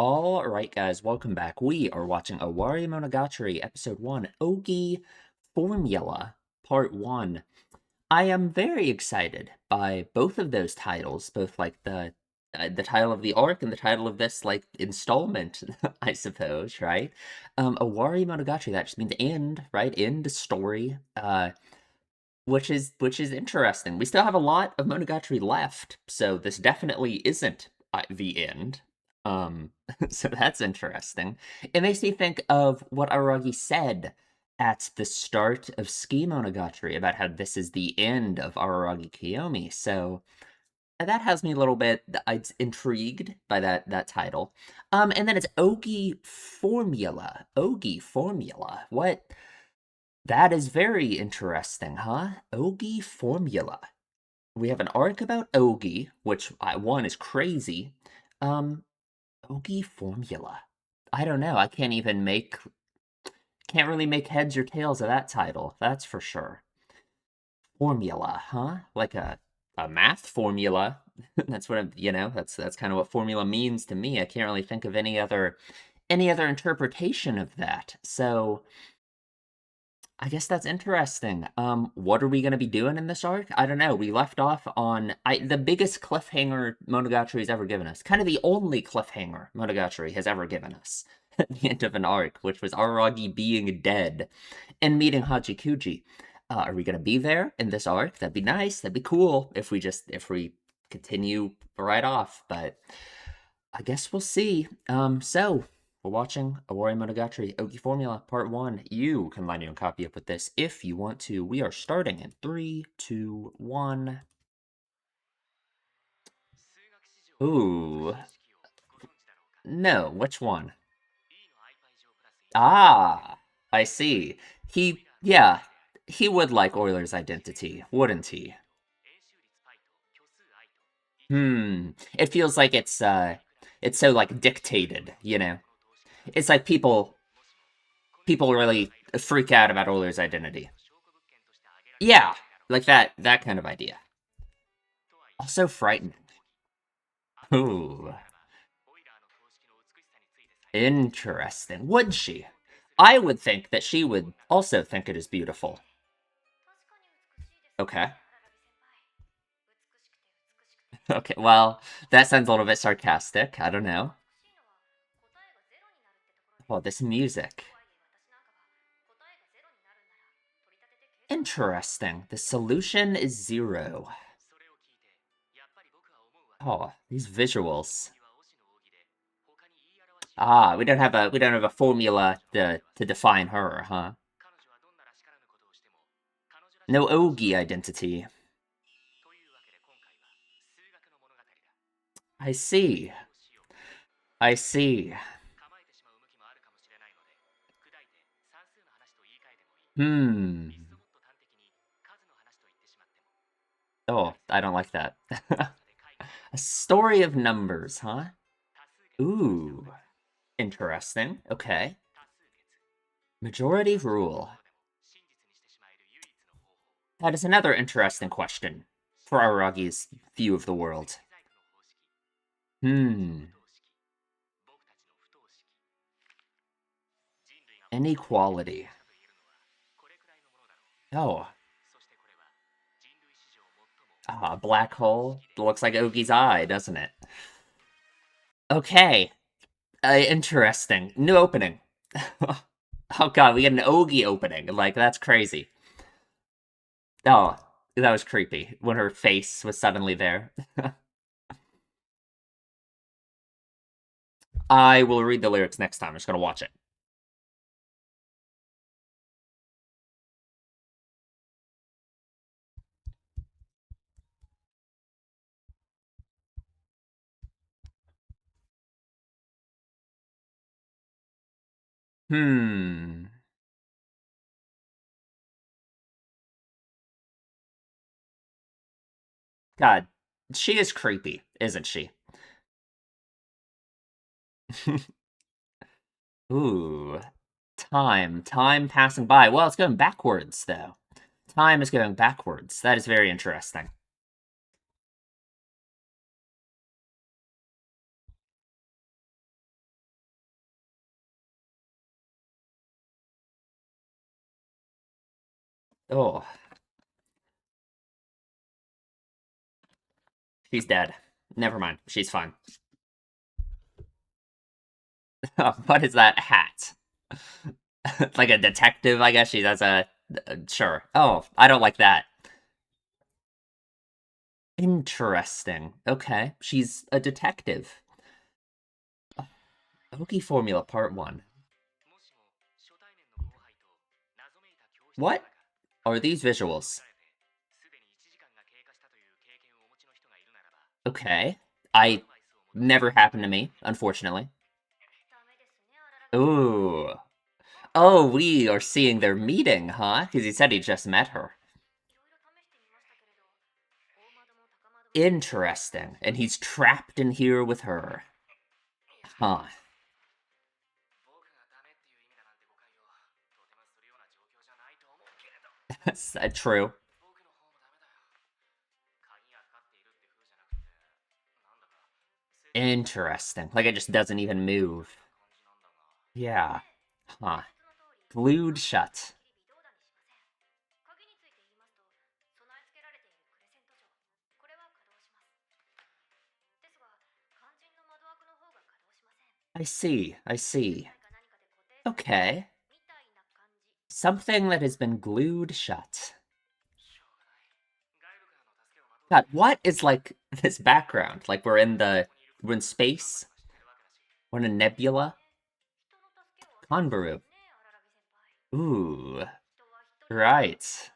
All right, guys, welcome back. We are watching Owarimonogatari, Episode 1, Ougi Formula, Part 1. I am very excited by both of those titles, both like the title of the arc and the title of this like installment, I suppose, right? Owarimonogatari, that just means end, right? End story. Which is interesting. We still have a lot of Monogatari left, so this definitely isn't the end. Um, so that's interesting. It makes me think of what Aragi said at the start of Ski Monogatari about how this is the end of Araragi Kiyomi. So that has me a little bit intrigued by that title. And then it's Ougi Formula. Ougi Formula. What? That is very interesting, huh? Ougi Formula. We have an arc about Ougi, which one is crazy. Um, Ougi Formula. I don't know. I can't really make heads or tails of that title. That's for sure. Formula, huh? Like a math formula. That's what that's kind of what formula means to me. I can't really think of any other interpretation of that. So I guess that's interesting. What are we gonna be doing in this arc? I don't know. We left off on the biggest cliffhanger Monogatari's ever given us. Kind of the only cliffhanger Monogatari has ever given us at the end of an arc, which was Araragi being dead and meeting Hachikuji. Are we gonna be there in this arc? That'd be nice. That'd be cool if we continue right off, but I guess we'll see. So we're watching Owarimonogatari Ougi Formula Part 1. You can line your own copy up with this if you want to. We are starting in 3, 2, 1. Ooh. No, which one? Ah, I see. Yeah, he would like Euler's identity, wouldn't he? It feels like it's so like dictated, you know? It's like people really freak out about Euler's identity. Yeah, like that kind of idea. Also frightening. Ooh, interesting. Would she? I would think that she would also think it is beautiful. Okay. Okay, well, that sounds a little bit sarcastic. I don't know. Oh, this music. Interesting. The solution is 0. Oh, these visuals. Ah, we don't have a formula to define her, huh? No Ougi identity. I see. I see. Hmm. Oh, I don't like that. A story of numbers, huh? Ooh. Interesting. Okay. Majority rule. That is another interesting question for Aragi's view of the world. Hmm. Inequality. Oh. Ah, black hole. Looks like Ogi's eye, doesn't it? Okay. Interesting. New opening. Oh god, we get an Ogi opening. Like, that's crazy. Oh, that was creepy when her face was suddenly there. I will read the lyrics next time. I'm just gonna watch it. Hmm. God, she is creepy, isn't she? Ooh. Time passing by. Well, it's going backwards, though. Time is going backwards. That is very interesting. Oh, she's dead. Never mind. She's fine. What is that hat? Like a detective, I guess she has a. Sure. Oh, I don't like that. Interesting. Okay. She's a detective. Ougi Formula Part 1. What are these visuals? Okay. I never happened to me, unfortunately. Ooh. Oh, we are seeing their meeting, huh? Because he said he just met her. Interesting. And he's trapped in here with her. Huh. That's true. Interesting. Like it just doesn't even move. Yeah. Huh. Glued shut. I see. I see. Okay. Something that has been glued shut. God, what is like this background? Like we're in space? We're in a nebula? Conbaru. Ooh. Right.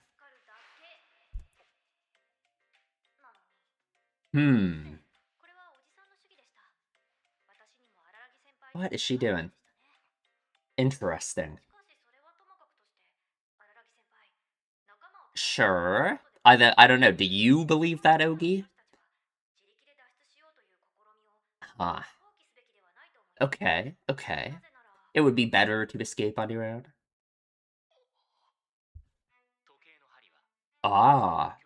Hmm. What is she doing? Interesting. Sure. I don't know. Do you believe that, Ogi? Huh. Okay. Okay. It would be better to escape on your own. Ah.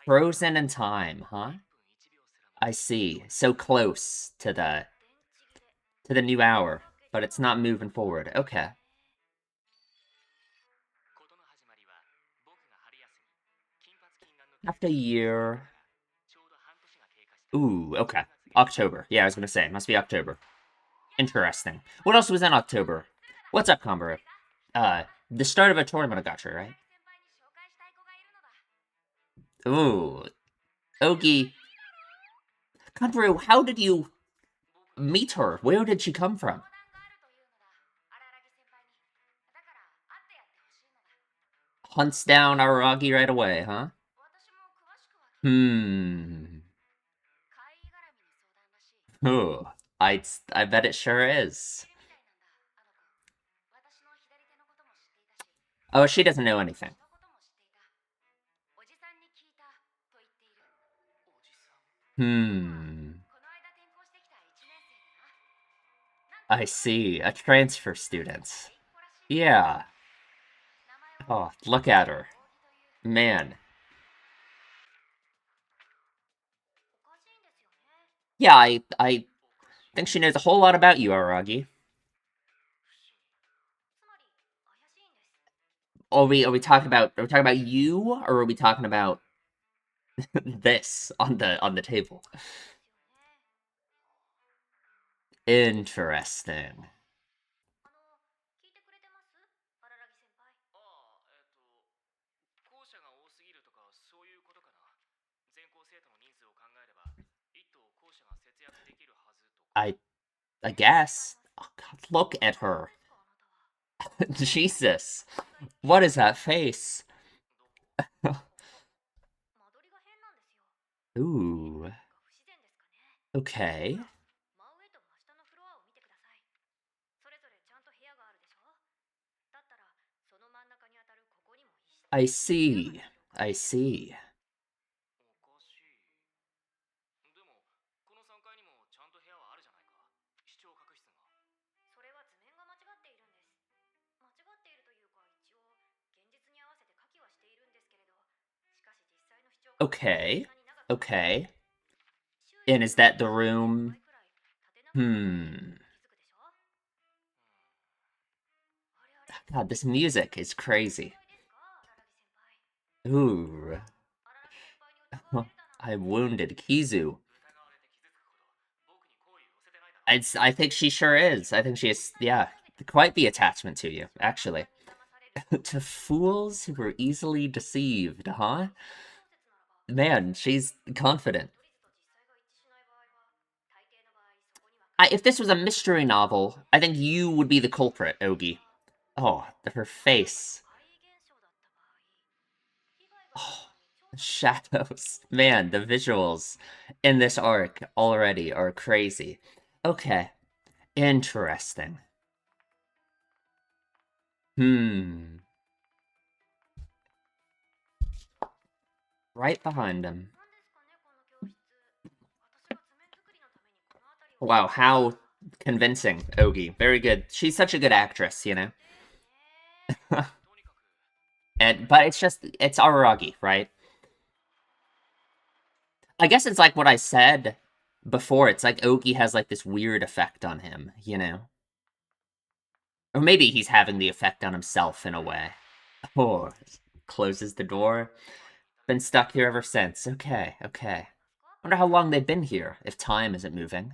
Frozen in time, huh? I see. So close to the new hour, but it's not moving forward. Okay. After a year. Ooh, okay. October. Yeah, I was gonna say, it must be October. Interesting. What else was in October? What's up, Conbro? The start of a Monogatari, right? Ooh. Ogi. Conbro, how did you meet her? Where did she come from? Hunts down Araragi right away, huh? Hmm. Ooh. I bet it sure is. Oh, she doesn't know anything. Hmm. I see. A transfer student. Yeah. Oh, look at her. Man. Yeah, I think she knows a whole lot about you, Aragi. Are we talking about you or are we talking about this on the table? Interesting. I I guess. Oh God, look at her. Jesus. What is that face? Ooh. Okay. I see. I see. Okay. Okay. And is that the room? Hmm. God, this music is crazy. Ooh. I wounded Kizu. I think she sure is. I think she is, yeah, quite the attachment to you, actually. To fools who were easily deceived, huh? Man, she's confident. If this was a mystery novel, I think you would be the culprit, Ougi. Oh, her face. Oh, shadows. Man, the visuals in this arc already are crazy. Okay, interesting. Hmm. Right behind him. Wow, how convincing, Ougi. Very good. She's such a good actress, you know? But it's Araragi, right? I guess it's like what I said before. It's like Ougi has like this weird effect on him, you know? Or maybe he's having the effect on himself in a way. Oh, closes the door. Been stuck here ever since. Okay, okay. Wonder how long they've been here, if time isn't moving.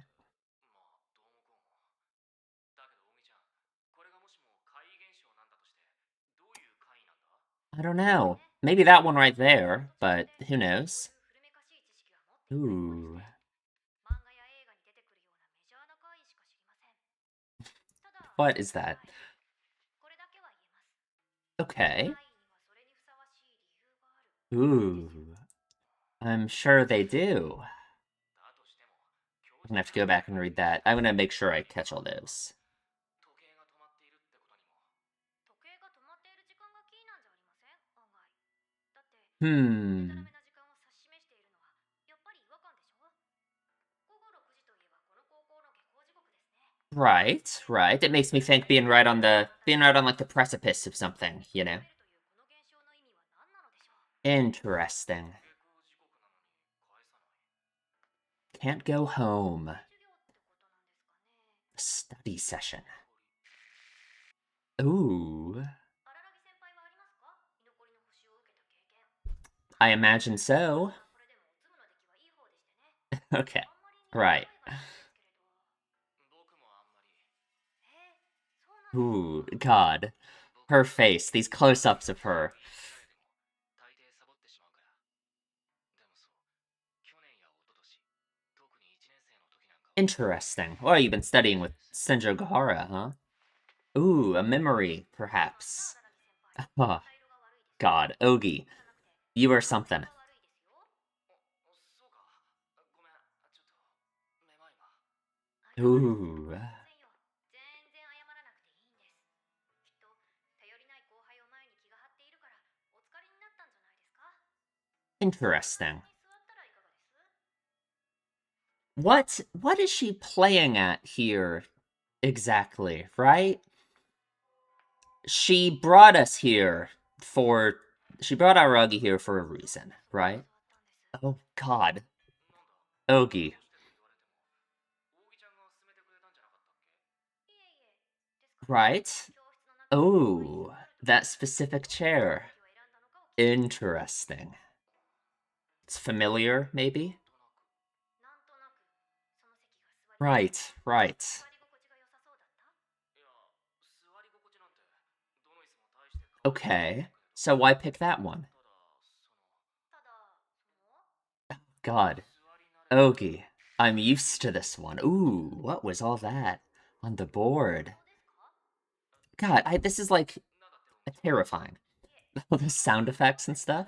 I don't know. Maybe that one right there, but who knows? Ooh. What is that? Okay. Ooh. I'm sure they do. I'm gonna have to go back and read that. I'm gonna make sure I catch all those. Hmm. Right, right. It makes me think being right on like the precipice of something, you know? Interesting. Can't go home. Study session. Ooh. I imagine so. Okay. Right. Ooh, God. Her face, these close-ups of her. Interesting. Well, you've been studying with Senjo Gahara, huh? Ooh, a memory, perhaps. Oh, God. Ougi, you are something. Ooh. Interesting. What is she playing at here exactly, right? She brought us here for she brought Aragi here for a reason, right? Oh God. Ougi. Right? Oh, that specific chair. Interesting. It's familiar, maybe? Right, right. Okay. So why pick that one? God. Ogie. I'm used to this one. Ooh, what was all that on the board? God, this is like terrifying. All the sound effects and stuff.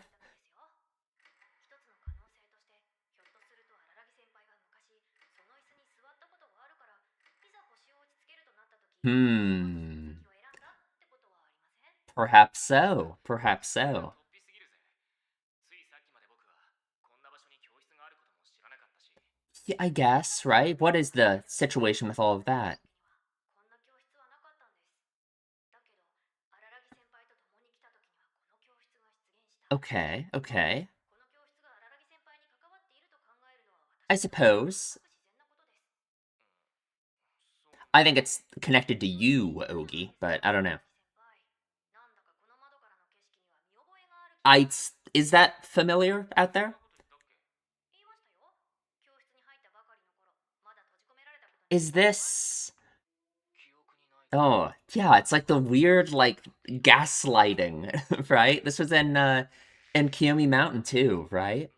Hmm. Perhaps so. Perhaps so. Yeah, I guess, right? What is the situation with all of that? Okay, okay. I suppose. I think it's connected to you, Ogi, but I don't know. Is that familiar out there? Is this... Oh, yeah, it's like the weird, like, gaslighting, right? This was in Kiyomi Mountain too, right?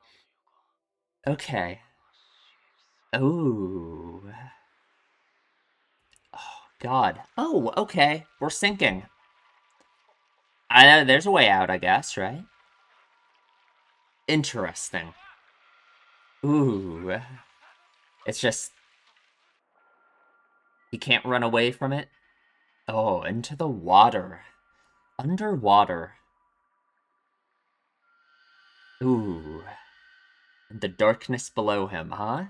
Okay. Oh. Oh, God. Oh, okay. We're sinking. There's a way out, I guess, right? Interesting. Ooh. It's just, you can't run away from it. Oh, into the water. Underwater. Ooh. And the darkness below him, huh?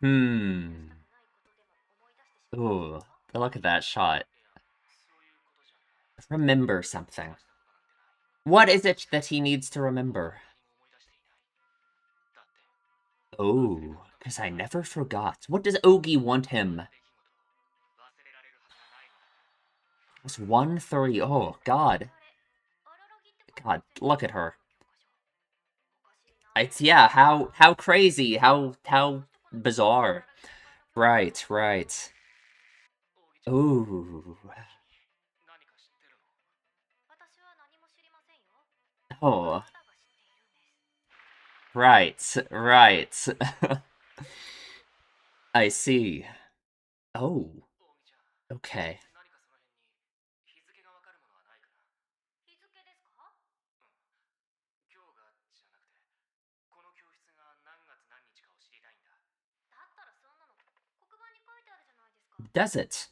Hmm. Ooh. Look at that shot. Remember something. What is it that he needs to remember? Oh, because I never forgot. What does Ougi want him? It's 1-3. Oh, God. God, look at her. It's, yeah, how crazy, how bizarre. Right, right. Ooh. Oh, right, right. I see. Oh, okay. Does it?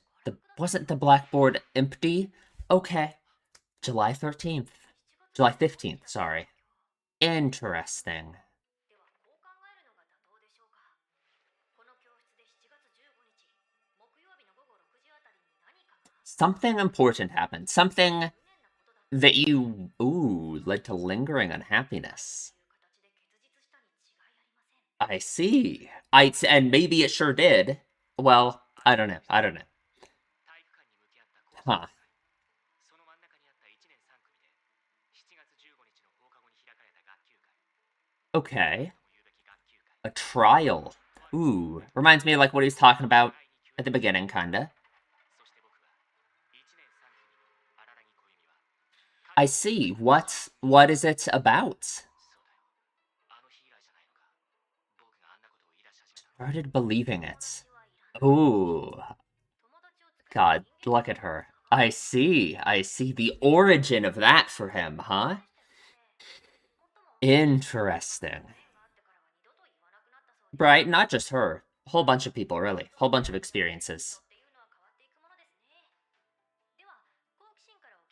Wasn't the blackboard empty? Okay. July 13th. July 15th, sorry. Interesting. Something important happened. Something that you, ooh, led to lingering unhappiness. I see. And maybe it sure did. Well, I don't know. I don't know. Huh. Okay. A trial. Ooh. Reminds me of like what he was talking about at the beginning, kinda. I see. What is it about? Started believing it. Ooh. God, look at her. I see. I see the origin of that for him, huh? Interesting. Right, not just her. A whole bunch of people, really. A whole bunch of experiences.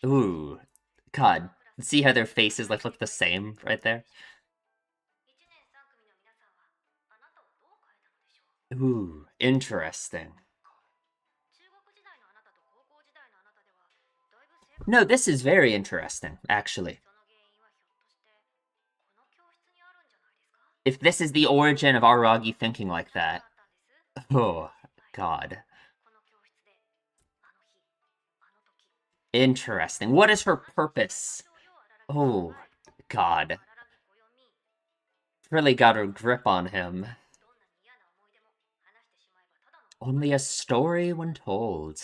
Ooh. God. See how their faces like look the same right there? Ooh, interesting. No, this is very interesting, actually. If this is the origin of Aragi thinking like that. Oh, God. Interesting. What is her purpose? Oh, God. Really got her grip on him. Only a story when told.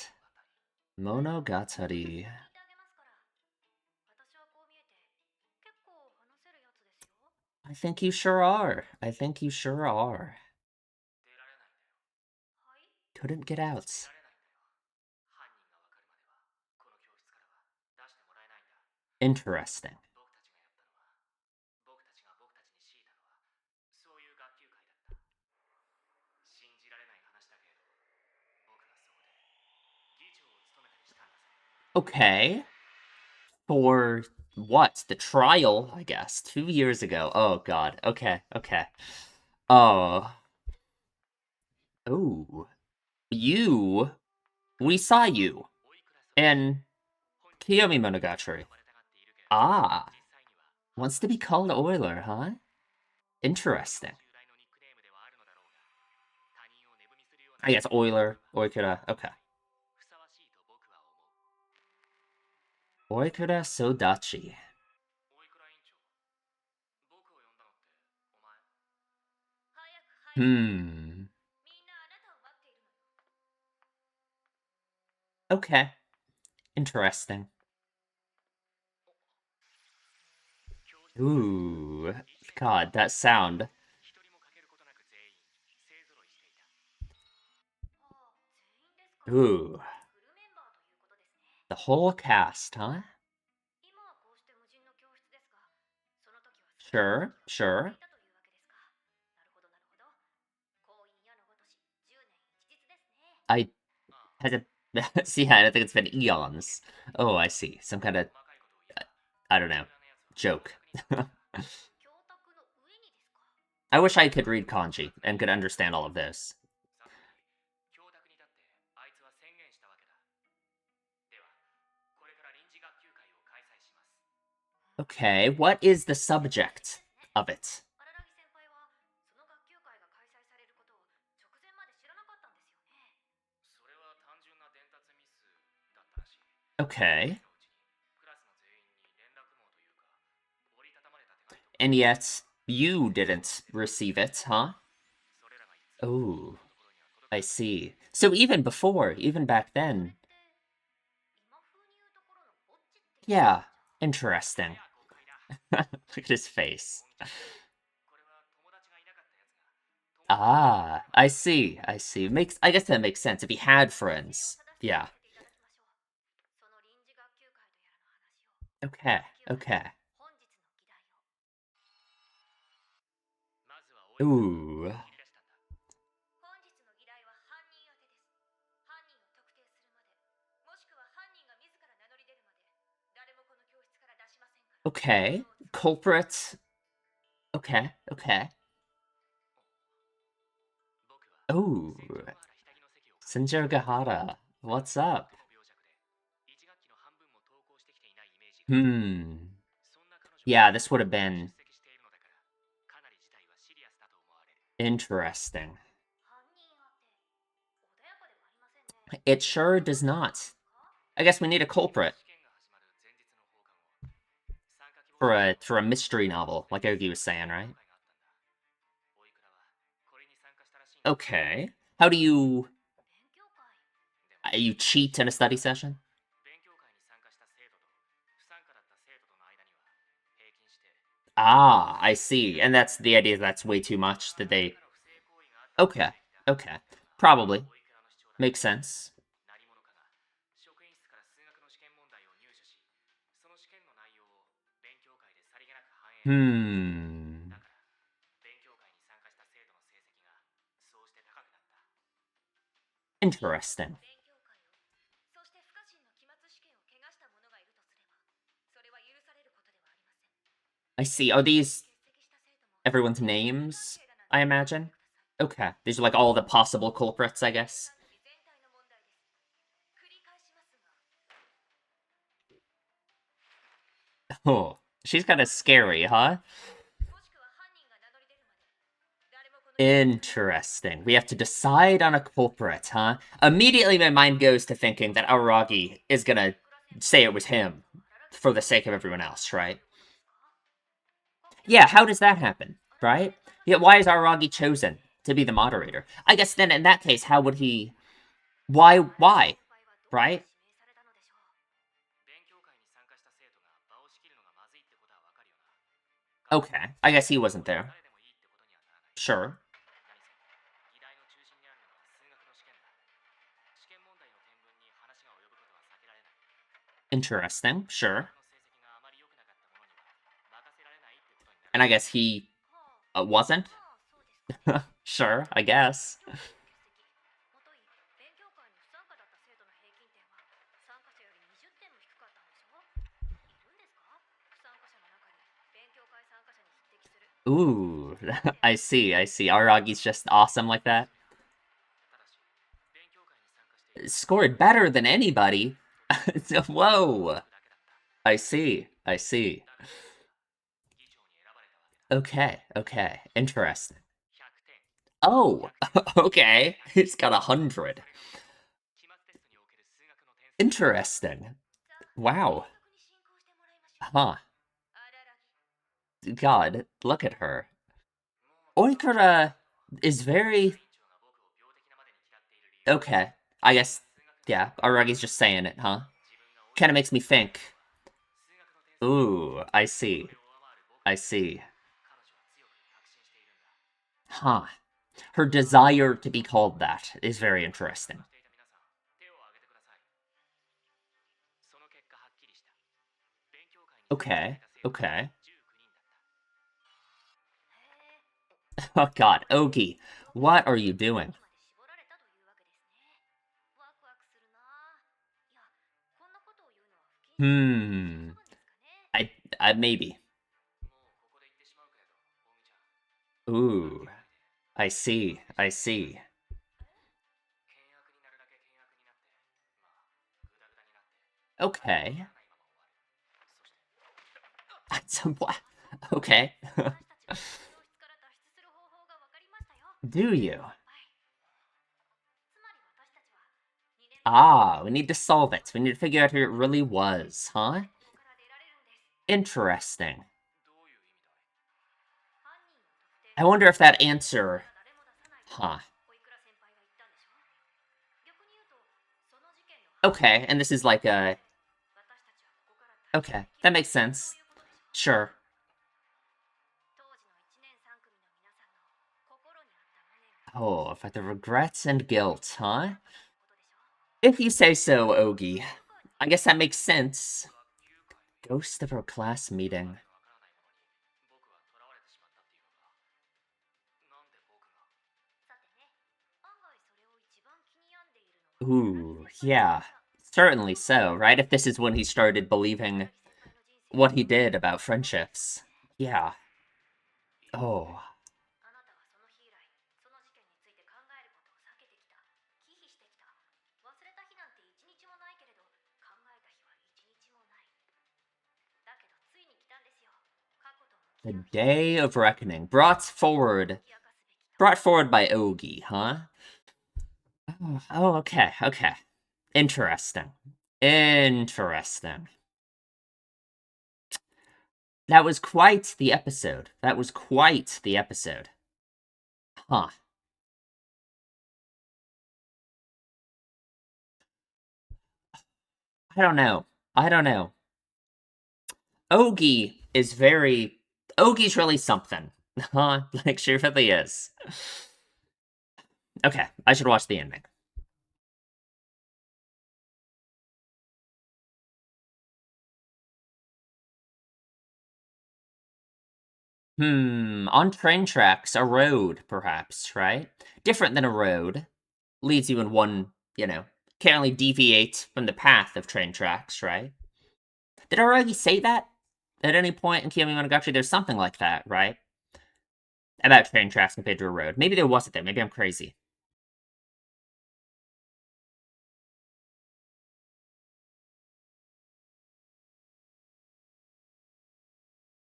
Monogatari. I think you sure are. I think you sure are. Couldn't get out. Interesting. Okay. For what? The trial, I guess. 2 years ago. Oh, God. Okay, okay. Oh. Oh. You. We saw you. In Kiyomi Monogatari. Ah. Wants to be called Euler, huh? Interesting. I guess Euler, Oikura. Okay. Oikura Sodachi. Hmm. Okay. Interesting. Ooh. God, that sound. Ooh. The whole cast, huh? Sure, sure. I had to see. I don't think it's been eons. Oh, I see. Some kind of I don't know joke. I wish I could read kanji and could understand all of this. Okay, what is the subject of it? Okay. And yet, you didn't receive it, huh? Oh, I see. So even before, even back then. Yeah, interesting. Look at his face. Ah, I see, I see. I guess that makes sense. If he had friends. Yeah. Okay, okay. Ooh. Okay. Culprit. Okay, okay. Ooh. Senjo Gahara. What's up? Hmm. Yeah, this would have been interesting. It sure does not. I guess we need a culprit for a mystery novel, like Ogi was saying, right? Okay. How do you cheat in a study session? Ah, I see. And that's the idea that's way too much that they Okay. Okay. Probably. Makes sense. Hmm. Interesting. I see. Are these everyone's names, I imagine? Okay. These are like all the possible culprits, I guess. Oh, she's kind of scary, huh? Interesting. We have to decide on a culprit, huh? Immediately, my mind goes to thinking that Aragi is gonna say it was him for the sake of everyone else, right? Yeah, how does that happen, right? Yeah, why is Aragi chosen to be the moderator? I guess then in that case, how would he. Why? Right? Okay. I guess he wasn't there. Sure. Interesting. Sure. And I guess he wasn't? Sure, I guess. Ooh, I see, I see. Aragi's just awesome like that. Scored better than anybody. Whoa. I see, I see. Okay, okay. Interesting. Oh, okay. It's got 100. Interesting. Wow. Huh. God, look at her. Oikura is very okay. I guess, yeah, Aragi's just saying it, huh? Kind of makes me think. Ooh, I see. I see. Huh. Her desire to be called that is very interesting. Okay. Okay. Oh god, Ougi, what are you doing? Hmm. I maybe. Ooh. I see. I see. Okay. Okay. Do you? Ah, we need to solve it. We need to figure out who it really was, huh? Interesting. I wonder if that answer... Huh. Okay, and this is like a... Okay, that makes sense. Sure. Oh, about the regrets and guilt, huh? If you say so, Ougi. I guess that makes sense. Ghost of our class meeting. Ooh, yeah. Certainly so, right? If this is when he started believing what he did about friendships. Yeah. Oh. The Day of Reckoning. Brought forward by Ougi, huh? Oh, okay, okay. Interesting. Interesting. That was quite the episode. That was quite the episode. Huh. I don't know. I don't know. Ougi is very... Ougi's really something. Huh? Like, she really is. Okay, I should watch the ending. On train tracks, a road, perhaps, right? Different than a road. Leads you in one, can't really deviate from the path of train tracks, right? Did Aragi say that? At any point in Monogatari, there's something like that, right? About train tracks compared to a road. Maybe there wasn't there. Maybe I'm crazy.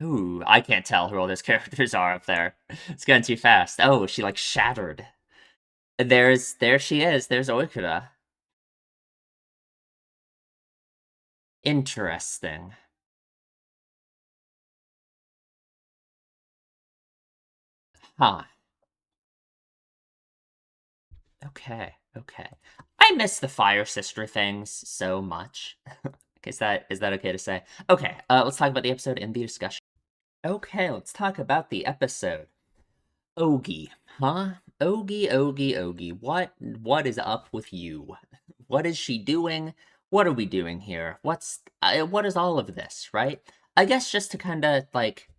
Ooh, I can't tell who all those characters are up there. It's going too fast. Oh, she like shattered. There she is. There's Oikura. Interesting. Huh. Okay. Okay. I miss the Fire Sister things so much. Is that okay to say? Okay, let's talk about the episode in the discussion. Okay, let's talk about the episode. Ougi, huh? Ougi. What is up with you? What is she doing? What are we doing here? What is all of this, right? I guess just to kind of like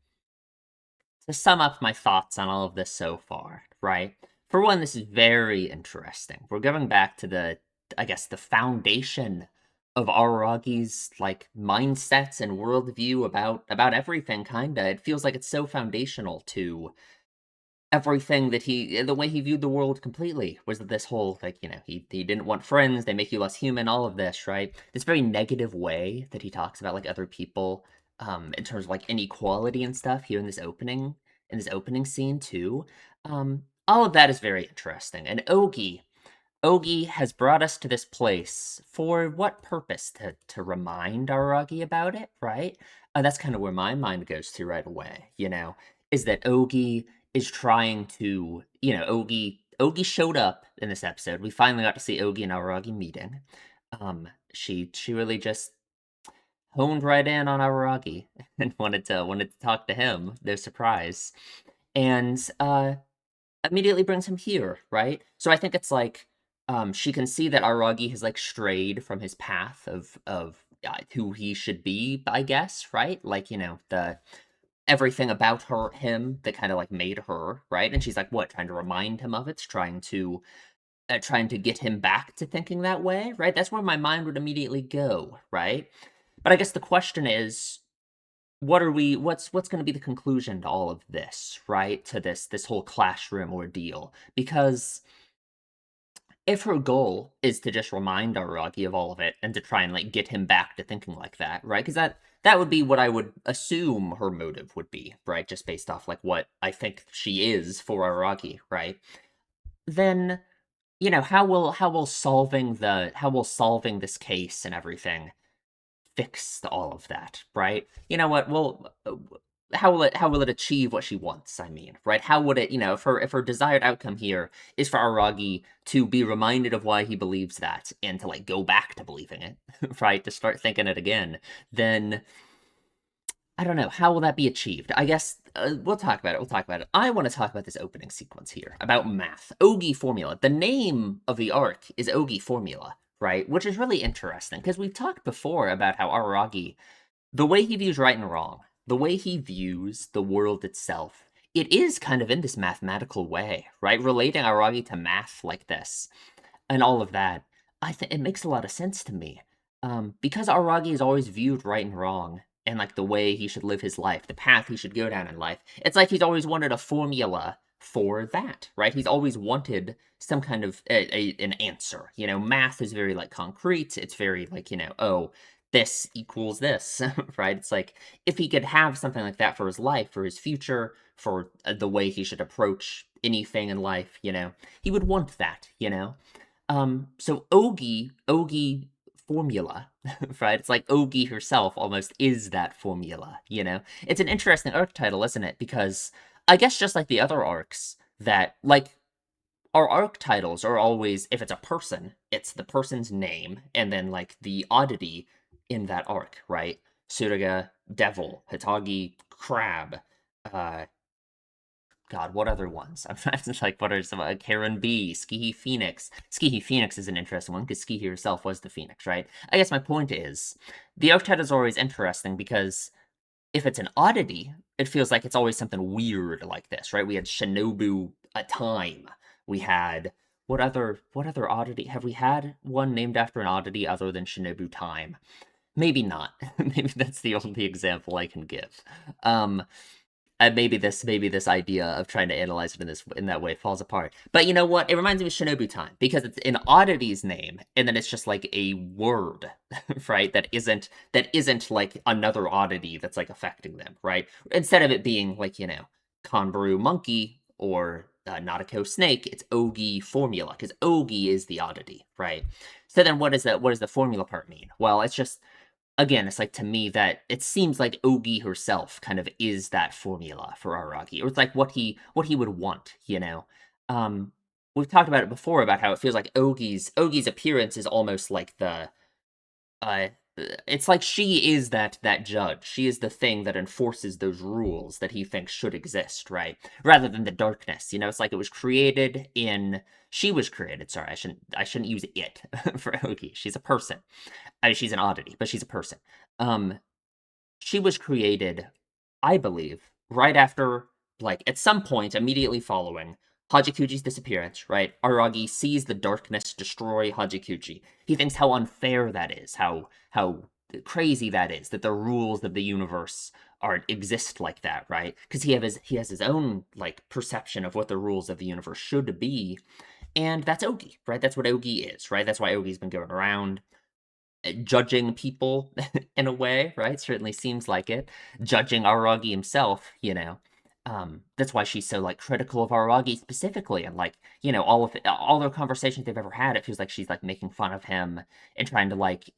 to sum up my thoughts on all of this so far, right? For one, this is very interesting. We're going back to I guess, the foundation of Aragi's like mindsets and worldview about everything. Kinda, it feels like it's so foundational to everything that the way he viewed the world completely was that this whole like he didn't want friends, they make you less human, all of this, right? This very negative way that he talks about like other people in terms of like inequality and stuff here in this opening scene too. All of that is very interesting. And Ougi has brought us to this place for what purpose? To remind Aragi about it, right? That's kind of where my mind goes to right away, is that Ougi is trying to, Ougi showed up in this episode. We finally got to see Ougi and Aragi meeting. She really just honed right in on Aragi and wanted to talk to him. No surprise. And immediately brings him here, right? So I think it's like she can see that Aragi has like strayed from his path of who he should be, I guess, right? Like, the everything about him that kind of like made her, right? And she's like, what, trying to remind him of it, trying to get him back to thinking that way, right? That's where my mind would immediately go, right? But I guess the question is, what's going to be the conclusion to all of this, right? To this whole classroom ordeal? Because if her goal is to just remind Araki of all of it and to try and like get him back to thinking like that, right? Because that would be what I would assume her motive would be, right? Just based off like what I think she is for Araki, right? Then how will solving this case and everything fix all of that, right? You know what? Well, how will it achieve what she wants? I mean, right? How would it, if her desired outcome here is for Aragi to be reminded of why he believes that and to like go back to believing it, right? To start thinking it again, then I don't know. How will that be achieved? I guess we'll talk about it. We'll talk about it. I want to talk about this opening sequence here about math. Ougi formula. The name of the arc is Ougi formula, right? Which is really interesting because we've talked before about how Aragi, the way he views right and wrong, the way he views the world itself, it is kind of in this mathematical way, right? Relating Aragi to math like this and all of that, I think it makes a lot of sense to me. Because Aragi is always viewed right and wrong, and like the way he should live his life, the path he should go down in life. It's like he's always wanted a formula for that, right? He's always wanted some kind of an answer. Math is very like concrete. It's very like oh, this equals this, right? It's like if he could have something like that for his life, for his future, for the way he should approach anything in life, he would want that, so Ougi formula, right? It's like Ougi herself almost is that formula, It's an interesting arc title, isn't it? Because I guess just like the other arcs, that like our arc titles are always, if it's a person, it's the person's name and then like the oddity in that arc, right? Tsuruga, devil, Hitagi, crab, uh God, what other ones? I'm trying to like, what are some? Karen B, Skihi Phoenix. Skihi Phoenix is an interesting one because Skihi herself was the Phoenix, right? I guess my point is the arc title is always interesting because if it's an oddity, it feels like it's always something weird like this, right? We had Shinobu a time. We had what other oddity? Have we had one named after an oddity other than Shinobu time? Maybe not. Maybe that's the only example I can give. And maybe this idea of trying to analyze it in that way falls apart. But you know what? It reminds me of Shinobu Time because it's an oddity's name, and then it's just like a word, right? That isn't like another oddity that's like affecting them, right? Instead of it being like Kanbaru monkey or Nautico snake, it's Ougi formula because Ougi is the oddity, right? So then what does that? What does the formula part mean? Well, it's just again, it's like to me that it seems like Ougi herself kind of is that formula for Araki, or it's like what he would want, Um, we've talked about it before about how it feels like Ougi's appearance is almost like uh, it's like she is that judge. She is the thing that enforces those rules that he thinks should exist, right? Rather than the darkness, it's like it was created in. She was created. Sorry, I shouldn't use it for Ougi. She's a person. I mean, she's an oddity, but she's a person. Um, she was created, I believe, right after, like, at some point immediately following Hajikuji's disappearance, right? Aragi sees the darkness destroy Hajikuji. He thinks how unfair that is, how crazy that is, that the rules of the universe exist like that, right? Because he has his own like perception of what the rules of the universe should be, and that's Ougi, right? That's what Ougi is, right? That's why Ougi's been going around judging people in a way, right? Certainly seems like it. Judging Aragi himself, That's why she's so like critical of Aragi specifically, and like all their conversations they've ever had. It feels like she's like making fun of him and trying to like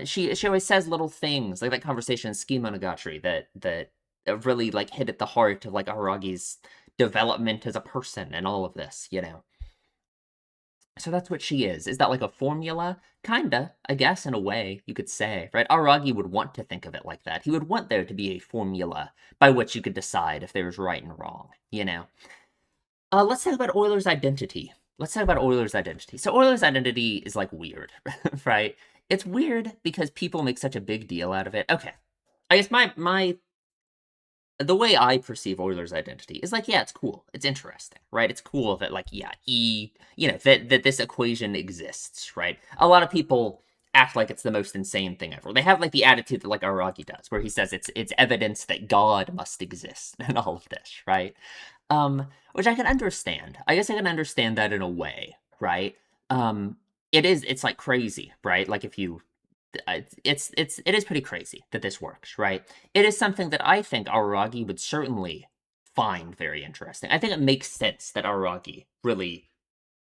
she always says little things like that conversation in Ski Monogatari that really like hit at the heart of like Aragi's development as a person and all of this. So that's what she is. Is that like a formula? Kinda, I guess, in a way, you could say, right? Aragi would want to think of it like that. He would want there to be a formula by which you could decide if there was right and wrong. Let's talk about Euler's identity. Let's talk about Euler's identity. So Euler's identity is like weird, right? It's weird because people make such a big deal out of it. Okay. I guess my the way I perceive Euler's identity is like, yeah, it's cool. It's interesting, right? It's cool that like, yeah, that this equation exists, right? A lot of people act like it's the most insane thing ever. They have like the attitude that like Araki does, where he says it's evidence that God must exist and all of this, right? Which I can understand. I guess I can understand that in a way, right? Um, it's like crazy, right? Like if you it is pretty crazy that this works, right? It is something that I think Araragi would certainly find very interesting. I think it makes sense that Araragi really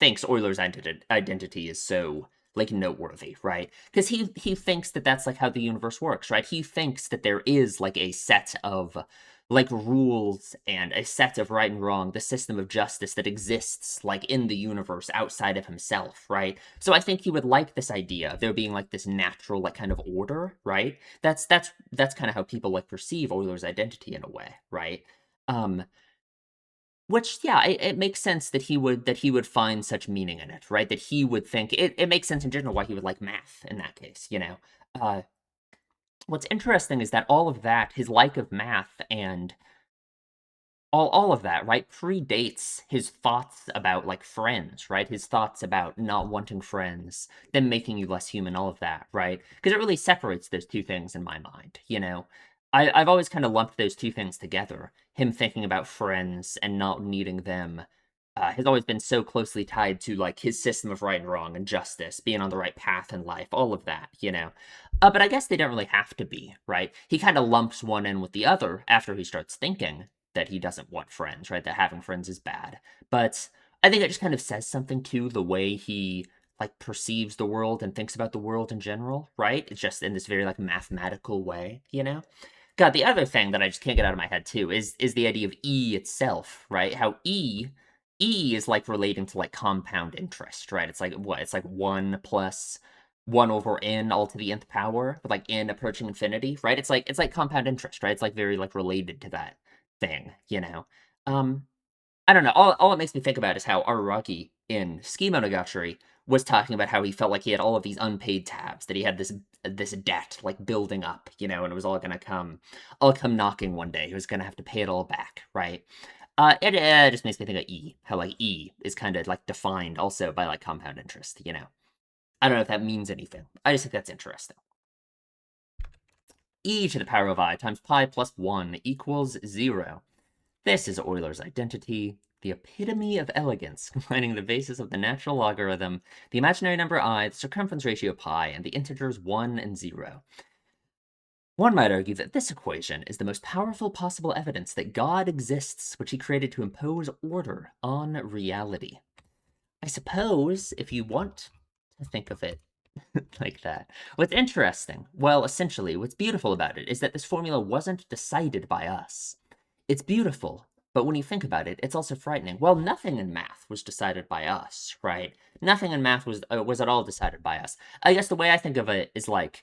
thinks Euler's identity is so like noteworthy, right? Because he thinks that that's like how the universe works, right? He thinks that there is like a set of like rules and a set of right and wrong, the system of justice that exists like in the universe outside of himself, right? So I think he would like this idea of there being like this natural like kind of order, right? That's kind of how people like perceive Euler's identity in a way, right? Um, which yeah, it makes sense that he would find such meaning in it, right? That he would think it makes sense in general why he would like math in that case. Uh, what's interesting is that all of that, his like of math and all of that, right, predates his thoughts about like friends, right? His thoughts about not wanting friends, them making you less human, all of that, right? Because it really separates those two things in my mind. I've always kind of lumped those two things together. Him thinking about friends and not needing them has always been so closely tied to like his system of right and wrong and justice, being on the right path in life, all of that. But I guess they don't really have to be, right? He kind of lumps one in with the other after he starts thinking that he doesn't want friends, right? That having friends is bad. But I think it just kind of says something to the way he like perceives the world and thinks about the world in general, right? It's just in this very like mathematical way. God, the other thing that I just can't get out of my head too is the idea of E itself, right? How E is like relating to like compound interest, right? It's like what? It's like 1 plus 1 over n all to the nth power, with like n approaching infinity, right? It's like compound interest, right? It's like very like related to that thing. Um, I don't know. All it makes me think about is how Araragi in Ski Monogatari was talking about how he felt like he had all of these unpaid tabs, that he had this debt like building up, and it was all come knocking one day. He was gonna have to pay it all back, right? It just makes me think of E, how like E is kind of like defined also by like compound interest. I don't know if that means anything. I just think that's interesting. E to the power of I times pi plus 1 equals 0. This is Euler's identity, the epitome of elegance, combining the basis of the natural logarithm, the imaginary number I, the circumference ratio pi, and the integers 1 and 0. One might argue that this equation is the most powerful possible evidence that God exists, which he created to impose order on reality. I suppose, if you want to think of it like that. What's interesting, well, essentially, what's beautiful about it is that this formula wasn't decided by us. It's beautiful, but when you think about it, it's also frightening. Well, nothing in math was decided by us, right? Nothing in math was at all decided by us. I guess the way I think of it is like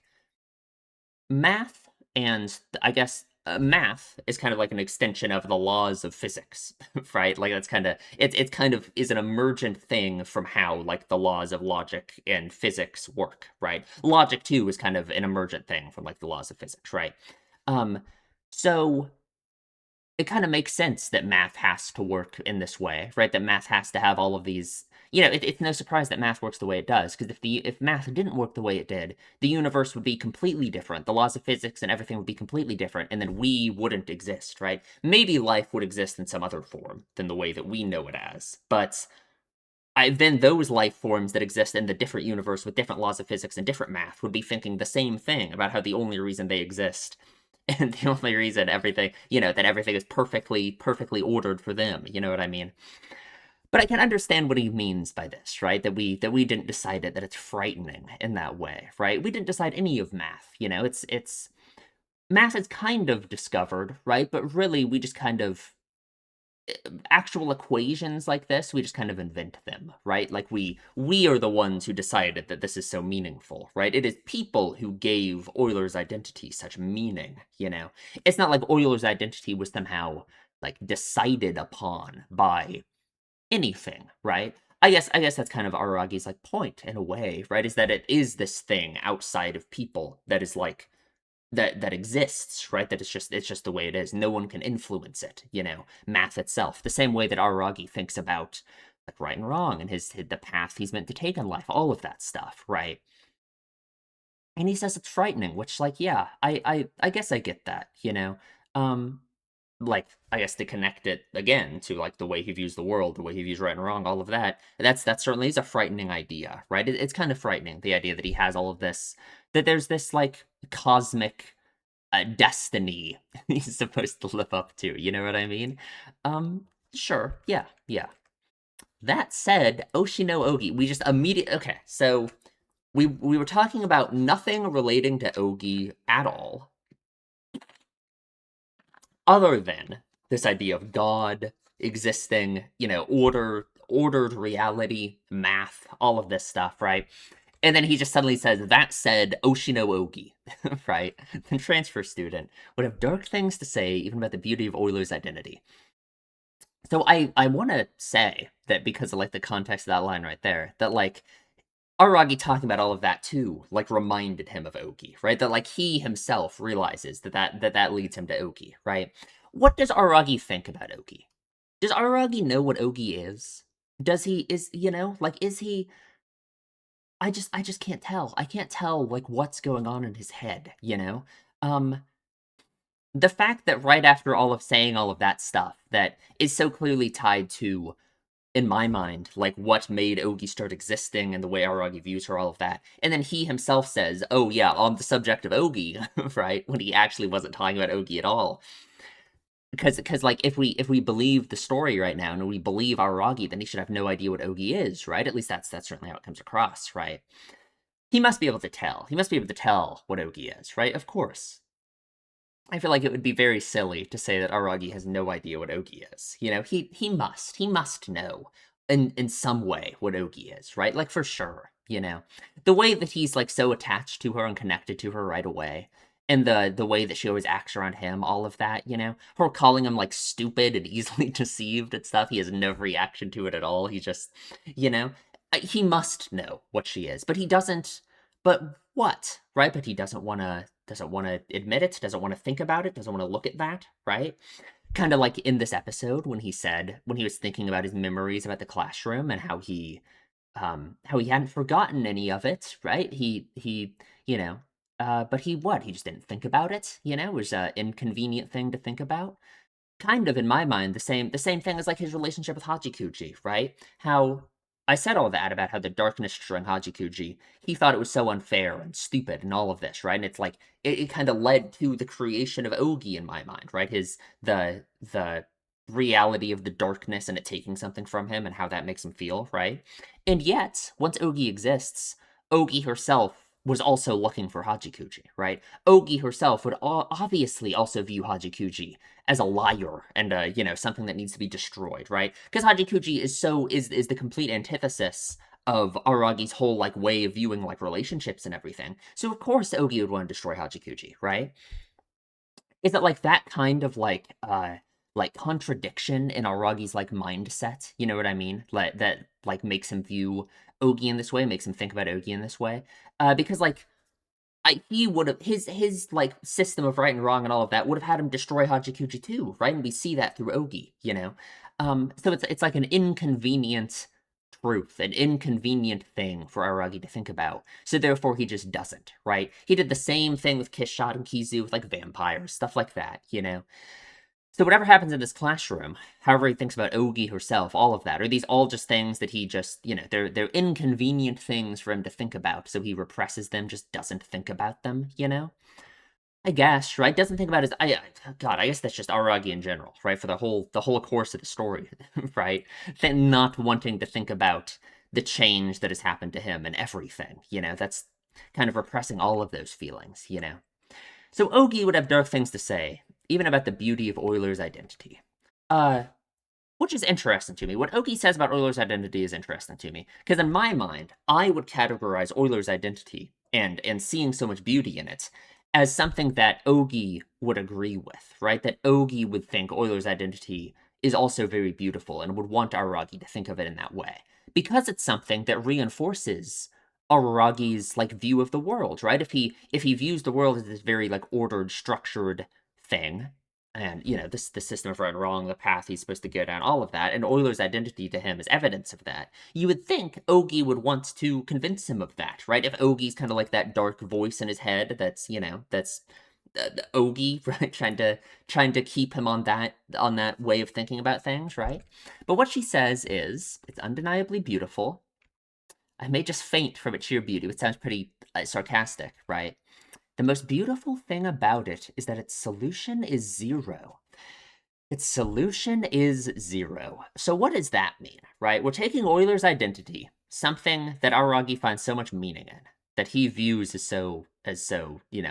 math, and I guess math is kind of like an extension of the laws of physics, right? Like that's kind of it's kind of is an emergent thing from how like the laws of logic and physics work, right? Logic too is kind of an emergent thing from like the laws of physics, right? Um, so it kind of makes sense that math has to work in this way, right? That math has to have all of these. It's no surprise that math works the way it does, because if math didn't work the way it did, the universe would be completely different. The laws of physics and everything would be completely different, and then we wouldn't exist, right? Maybe life would exist in some other form than the way that we know it as, but then those life forms that exist in the different universe with different laws of physics and different math would be thinking the same thing about how the only reason they exist and the only reason everything, that everything is perfectly ordered for them, you know what I mean? But I can understand what he means by this, right? That we didn't decide it, that it's frightening in that way, right? We didn't decide any of math, it's math is kind of discovered, right? But really we just kind of actual equations like this, we just kind of invent them, right? Like we are the ones who decided that this is so meaningful, right? It is people who gave Euler's identity such meaning, It's not like Euler's identity was somehow like decided upon by anything, right? I guess that's kind of Aragi's like point in a way, right? Is that it is this thing outside of people that is like that exists, right? That it's just the way it is. No one can influence it, math itself. The same way that Aragi thinks about like right and wrong and the path he's meant to take in life, all of that stuff, right? And he says it's frightening, which like, yeah, I guess I get that. Um like I guess to connect it again to like the way he views the world, the way he views right and wrong, all of that. That certainly is a frightening idea, right? It's kind of frightening, the idea that he has all of this, that there's this like cosmic destiny he's supposed to live up to. You know what I mean? Sure, yeah, yeah. That said, Oshino Ogi, we just immediately okay. So we were talking about nothing relating to Ogi at all, other than this idea of God existing, ordered reality, math, all of this stuff, right? And then he just suddenly says, that said, Oshino Ogi, right? The transfer student would have dark things to say even about the beauty of Euler's identity. So I want to say that because of like the context of that line right there, that like Aragi talking about all of that too, like reminded him of Ogi, right? That like he himself realizes that leads him to Ogi, right? What does Aragi think about Ogi? Does Aragi know what Ogi is? Does he is like is he I just can't tell. I can't tell like what's going on in his head. Um the fact that right after all of saying all of that stuff that is so clearly tied to, in my mind, like what made Ogi start existing and the way Aragi views her, all of that. And then he himself says, "Oh yeah, on the subject of Ogi," right? When he actually wasn't talking about Ogi at all. Because like if we believe the story right now and we believe Aragi, then he should have no idea what Ogi is, right? At least that's certainly how it comes across, right? He must be able to tell. He must be able to tell what Ogi is, right? Of course. I feel like it would be very silly to say that Aragi has no idea what Ogi is. He must know in some way what Ogi is, right? Like for sure. The way that he's like so attached to her and connected to her right away. And the way that she always acts around him, all of that. Her calling him like stupid and easily deceived and stuff. He has no reaction to it at all. He just, you know, he must know what she is, but he doesn't. But what, right? But he doesn't want to admit it, doesn't want to think about it, doesn't want to look at that, right? Kind of like in this episode when he was thinking about his memories about the classroom and how he hadn't forgotten any of it, right? He you know but he just didn't think about it. It was an inconvenient thing to think about, kind of in my mind the same thing as like his relationship with Hachikuji, right? How I said all that about how the darkness during Hachikuji, he thought it was so unfair and stupid and all of this, right? And it's like it kind of led to the creation of Ogi in my mind, right? The reality of the darkness and it taking something from him and how that makes him feel, right? And yet, once Ogi exists, Ogi herself was also looking for Hachikuji, right? Ogi herself would obviously also view Hachikuji as a liar and something that needs to be destroyed, right? Because Hachikuji is the complete antithesis of Aragi's whole like way of viewing like relationships and everything. So of course Ogi would want to destroy Hachikuji, right? Is it like that kind of like contradiction in Aragi's like mindset? You know what I mean? Like that like makes him view Ogi in this way, makes him think about Ogi in this way. Because like he would have his like system of right and wrong and all of that would have had him destroy Hachikuji too, right? And we see that through Ogi. So it's like an inconvenient truth, an inconvenient thing for Aragi to think about. So therefore he just doesn't, right? He did the same thing with Kishot and Kizu with like vampires, stuff like that. So whatever happens in this classroom, however he thinks about Ogi herself, all of that, are these all just things that he just, they're inconvenient things for him to think about, so he represses them, just doesn't think about them? I guess, right? Doesn't think about his. God, I guess that's just Aragi in general, right? For the whole course of the story, right? Then not wanting to think about the change that has happened to him and everything, that's kind of repressing all of those feelings. So Ogi would have dark things to say, even about the beauty of Euler's identity. Uh, which is interesting to me. What Oki says about Euler's identity is interesting to me, because in my mind, I would categorize Euler's identity and seeing so much beauty in it as something that Ogi would agree with, right? That Ogi would think Euler's identity is also very beautiful and would want Araragi to think of it in that way, because it's something that reinforces Araragi's like view of the world, right? If he views the world as this very like ordered, structured thing, and this the system of right and wrong, the path he's supposed to go down, all of that, and Euler's identity to him is evidence of that. You would think Ogi would want to convince him of that, right? If Ogi's kind of like that dark voice in his head, that's Ogi, right? Trying to keep him on that way of thinking about things, right? But what she says is, it's undeniably beautiful. I may just faint from its sheer beauty, which sounds pretty sarcastic, right? The most beautiful thing about it is that its solution is zero. Its solution is zero. So what does that mean, right? We're taking Euler's identity, something that Aragi finds so much meaning in, that he views as so,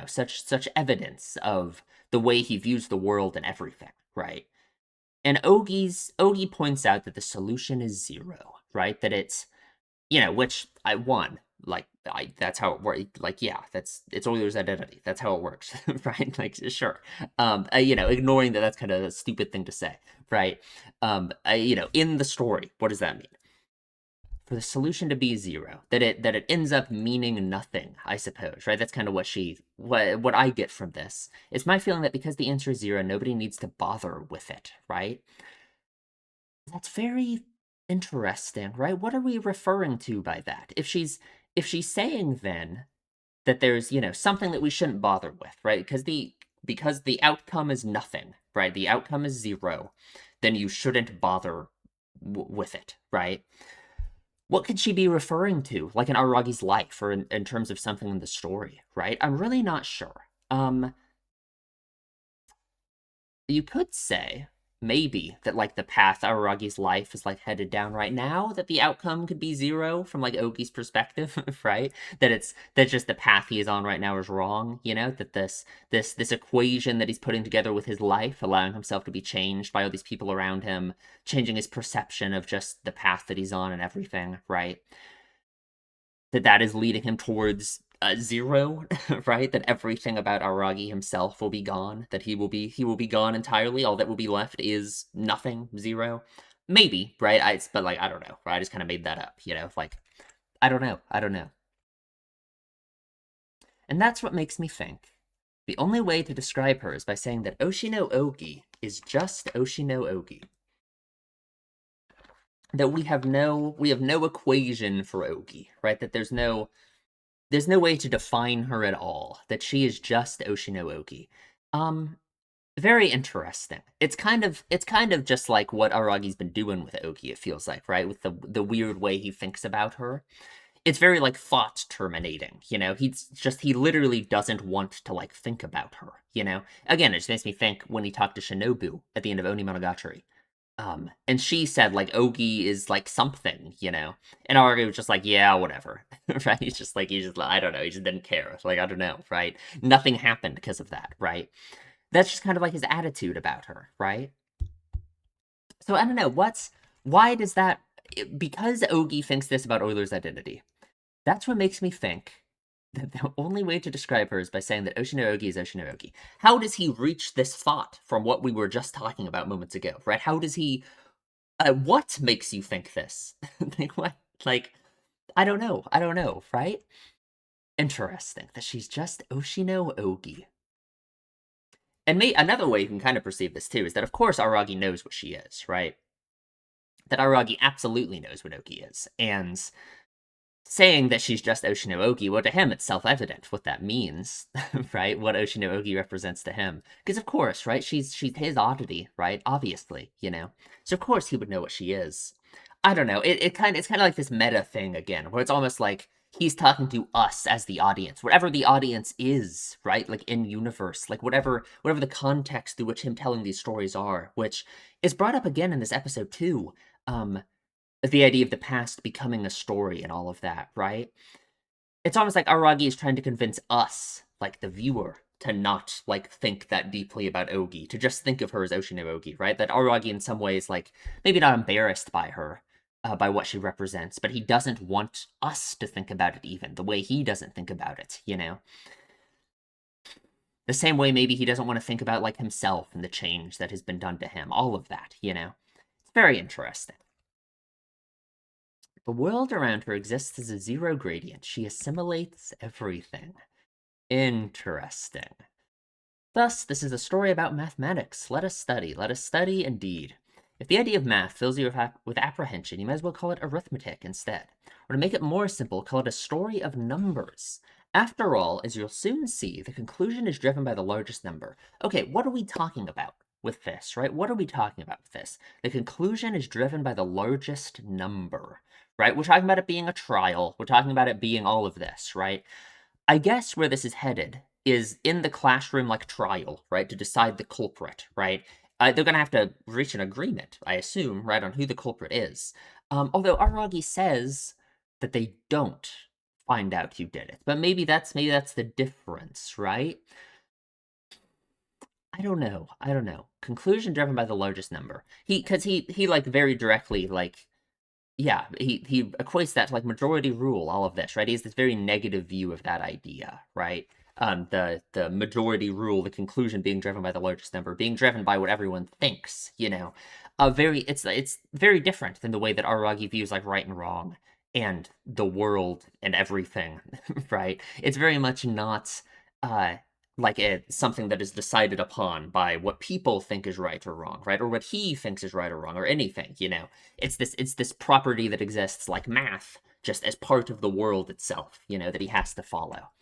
such evidence of the way he views the world and everything, right? And Ogi points out that the solution is zero, right? That it's which I won. Like, that's how it works. Like, yeah, it's Euler's identity. That's how it works, right? Like, sure. Ignoring that's kind of a stupid thing to say, right? In the story, what does that mean? For the solution to be zero, that it ends up meaning nothing, I suppose, right? That's kind of what I get from this. It's my feeling that because the answer is zero, nobody needs to bother with it, right? That's very interesting, right? What are we referring to by that? If she's saying then that there's, something that we shouldn't bother with, right? Because the outcome is nothing, right? The outcome is zero, then you shouldn't bother with it, right? What could she be referring to, like in Aragi's life, or in terms of something in the story, right? I'm really not sure. You could say maybe that like the path Aragi's life is like headed down right now, that the outcome could be zero from like Ogi's perspective, right? That just the path he is on right now is wrong, that this equation that he's putting together with his life, allowing himself to be changed by all these people around him, changing his perception of just the path that he's on and everything, right? That is leading him towards zero, right? That everything about Aragi himself will be gone. That he will be gone entirely. All that will be left is nothing, zero. Maybe, right? But like I don't know, right? I just kind of made that up, Like I don't know. And that's what makes me think. The only way to describe her is by saying that Oshino Ogi is just Oshino Ogi. That we have no equation for Ogi, right? That there's no way to define her at all. That she is just Oshino Ogi. Um, Very interesting. It's kind of just like what Aragi's been doing with Ogi, it feels like, right? With the weird way he thinks about her. It's very like thought terminating, he literally doesn't want to like think about her. Again, it just makes me think when he talked to Shinobu at the end of Monogatari. And she said like Ogi is like something. And Aragi was just like, yeah, whatever. Right? I don't know, he just didn't care. Like, I don't know, right? Nothing happened because of that, right? That's just kind of like his attitude about her, right? So I don't know, why does that because Ogi thinks this about Euler's identity, that's what makes me think that the only way to describe her is by saying that Oshino Ogi is Oshino Ogi. How does he reach this thought from what we were just talking about moments ago, right? How does he what makes you think this? Like, what? Like, I don't know, right? Interesting that she's just Oshino Ogi. And another way you can kind of perceive this too is that, of course, Aragi knows what she is, right? That Aragi absolutely knows what Ogi is. And saying that she's just Oshino Ogi, well, to him, it's self-evident what that means, right? What Oshino Ogi represents to him. Because, of course, right? She's his oddity, right? Obviously. So, of course, he would know what she is. I don't know. It's kind of like this meta thing again, where it's almost like He's talking to us as the audience, whatever the audience is, right? Like in universe, like whatever the context through which him telling these stories are, which is brought up again in this episode too. Um, the idea of the past becoming a story and all of that, right? It's almost like Aragi is trying to convince us, like the viewer, to not like think that deeply about Ougi, to just think of her as Oshinogi, right? That Aragi in some ways, like, maybe not embarrassed by her, by what she represents, but he doesn't want us to think about it even the way he doesn't think about it, you know? The same way maybe he doesn't want to think about like himself and the change that has been done to him, all of that, you know? It's very interesting. The world around her exists as a zero gradient. She assimilates everything. Interesting. Thus, this is a story about mathematics. Let us study indeed. If the idea of math fills you with apprehension, you might as well call it arithmetic instead. Or to make it more simple, call it a story of numbers. After all, as you'll soon see, the conclusion is driven by the largest number. Okay, what are we talking about with this, right? What are we talking about with this? The conclusion is driven by the largest number, right? We're talking about it being a trial. We're talking about it being all of this, right? I guess where this is headed is in the classroom like trial, right, to decide the culprit, right? They're gonna have to reach an agreement, I assume, right, on who the culprit is. Although Aragi says that they don't find out who did it, but maybe that's the difference, right? I don't know. I don't know. Conclusion driven by the largest number. Because he like very directly like yeah, he equates that to like majority rule, all of this, right? He has this very negative view of that idea, right? The majority rule, the conclusion being driven by the largest number, being driven by what everyone thinks, you know. It's very different than the way that Aragi views like right and wrong and the world and everything, right? It's very much not uh like something that is decided upon by what people think is right or wrong, right? Or what he thinks is right or wrong, or anything, you know. It's this property that exists like math, just as part of the world itself, you know, that he has to follow.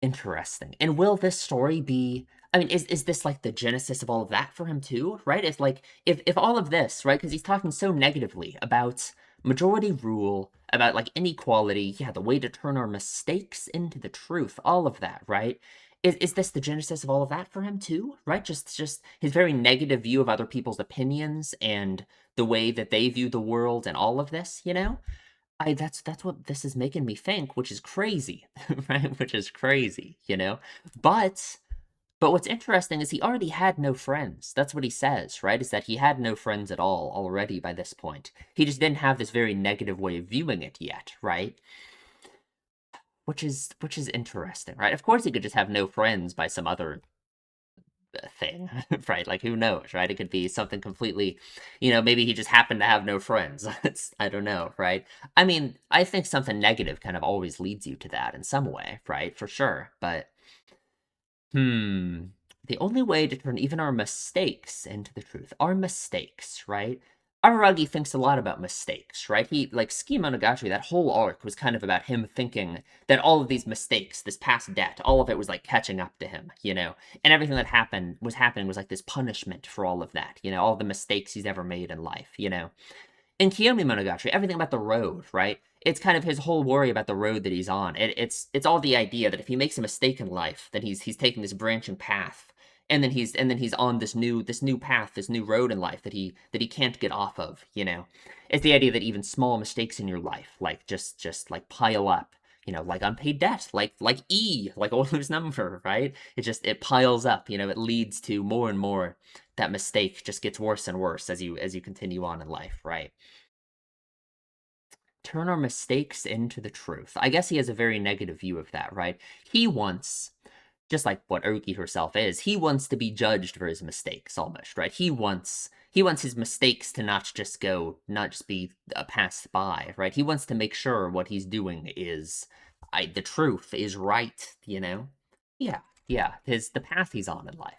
Interesting. And will this story be I mean, is this like the genesis of all of that for him too, right? If like if all of this, right? Because he's talking so negatively about majority rule, about like inequality, yeah, the way to turn our mistakes into the truth, all of that, right? Is this the genesis of all of that for him too, right? Just his very negative view of other people's opinions and the way that they view the world and all of this, you know? That's what this is making me think, which is crazy, right? Which is crazy, you know? But but what's interesting is he already had no friends. That's what he says, right? Is that he had no friends at all already by this point. He just didn't have this very negative way of viewing it yet, right? Which is interesting, right? Of course he could just have no friends by some other thing, right? Like who knows, right? It could be something completely, you know, maybe he just happened to have no friends. I don't know, right? I mean, I think something negative kind of always leads you to that in some way, right? For sure. But the only way to turn even our mistakes into the truth, our mistakes, right? Araragi thinks a lot about mistakes, right? He, like, Monogatari, that whole arc was kind of about him thinking that all of these mistakes, this past debt, all of it was, like, catching up to him, you know? And everything that happening was, like, this punishment for all of that, you know? All the mistakes he's ever made in life, you know? In Monogatari, everything about the road, right? It's kind of his whole worry about the road that he's on. It's all the idea that if he makes a mistake in life, then he's taking this branching path, and then he's on this new path, this new road in life that he can't get off of. You know, it's the idea that even small mistakes in your life, like just like pile up. You know, like unpaid debt, like like Euler's number, right? It piles up. You know, it leads to more and more. That mistake just gets worse and worse as you continue on in life, right? Turn our mistakes into the truth. I guess he has a very negative view of that, right? He wants, just like what Ougi herself is, he wants to be judged for his mistakes almost, right? He wants his mistakes to not just be passed by, right? He wants to make sure what he's doing is the truth is right, you know? Yeah, yeah, the path he's on in life.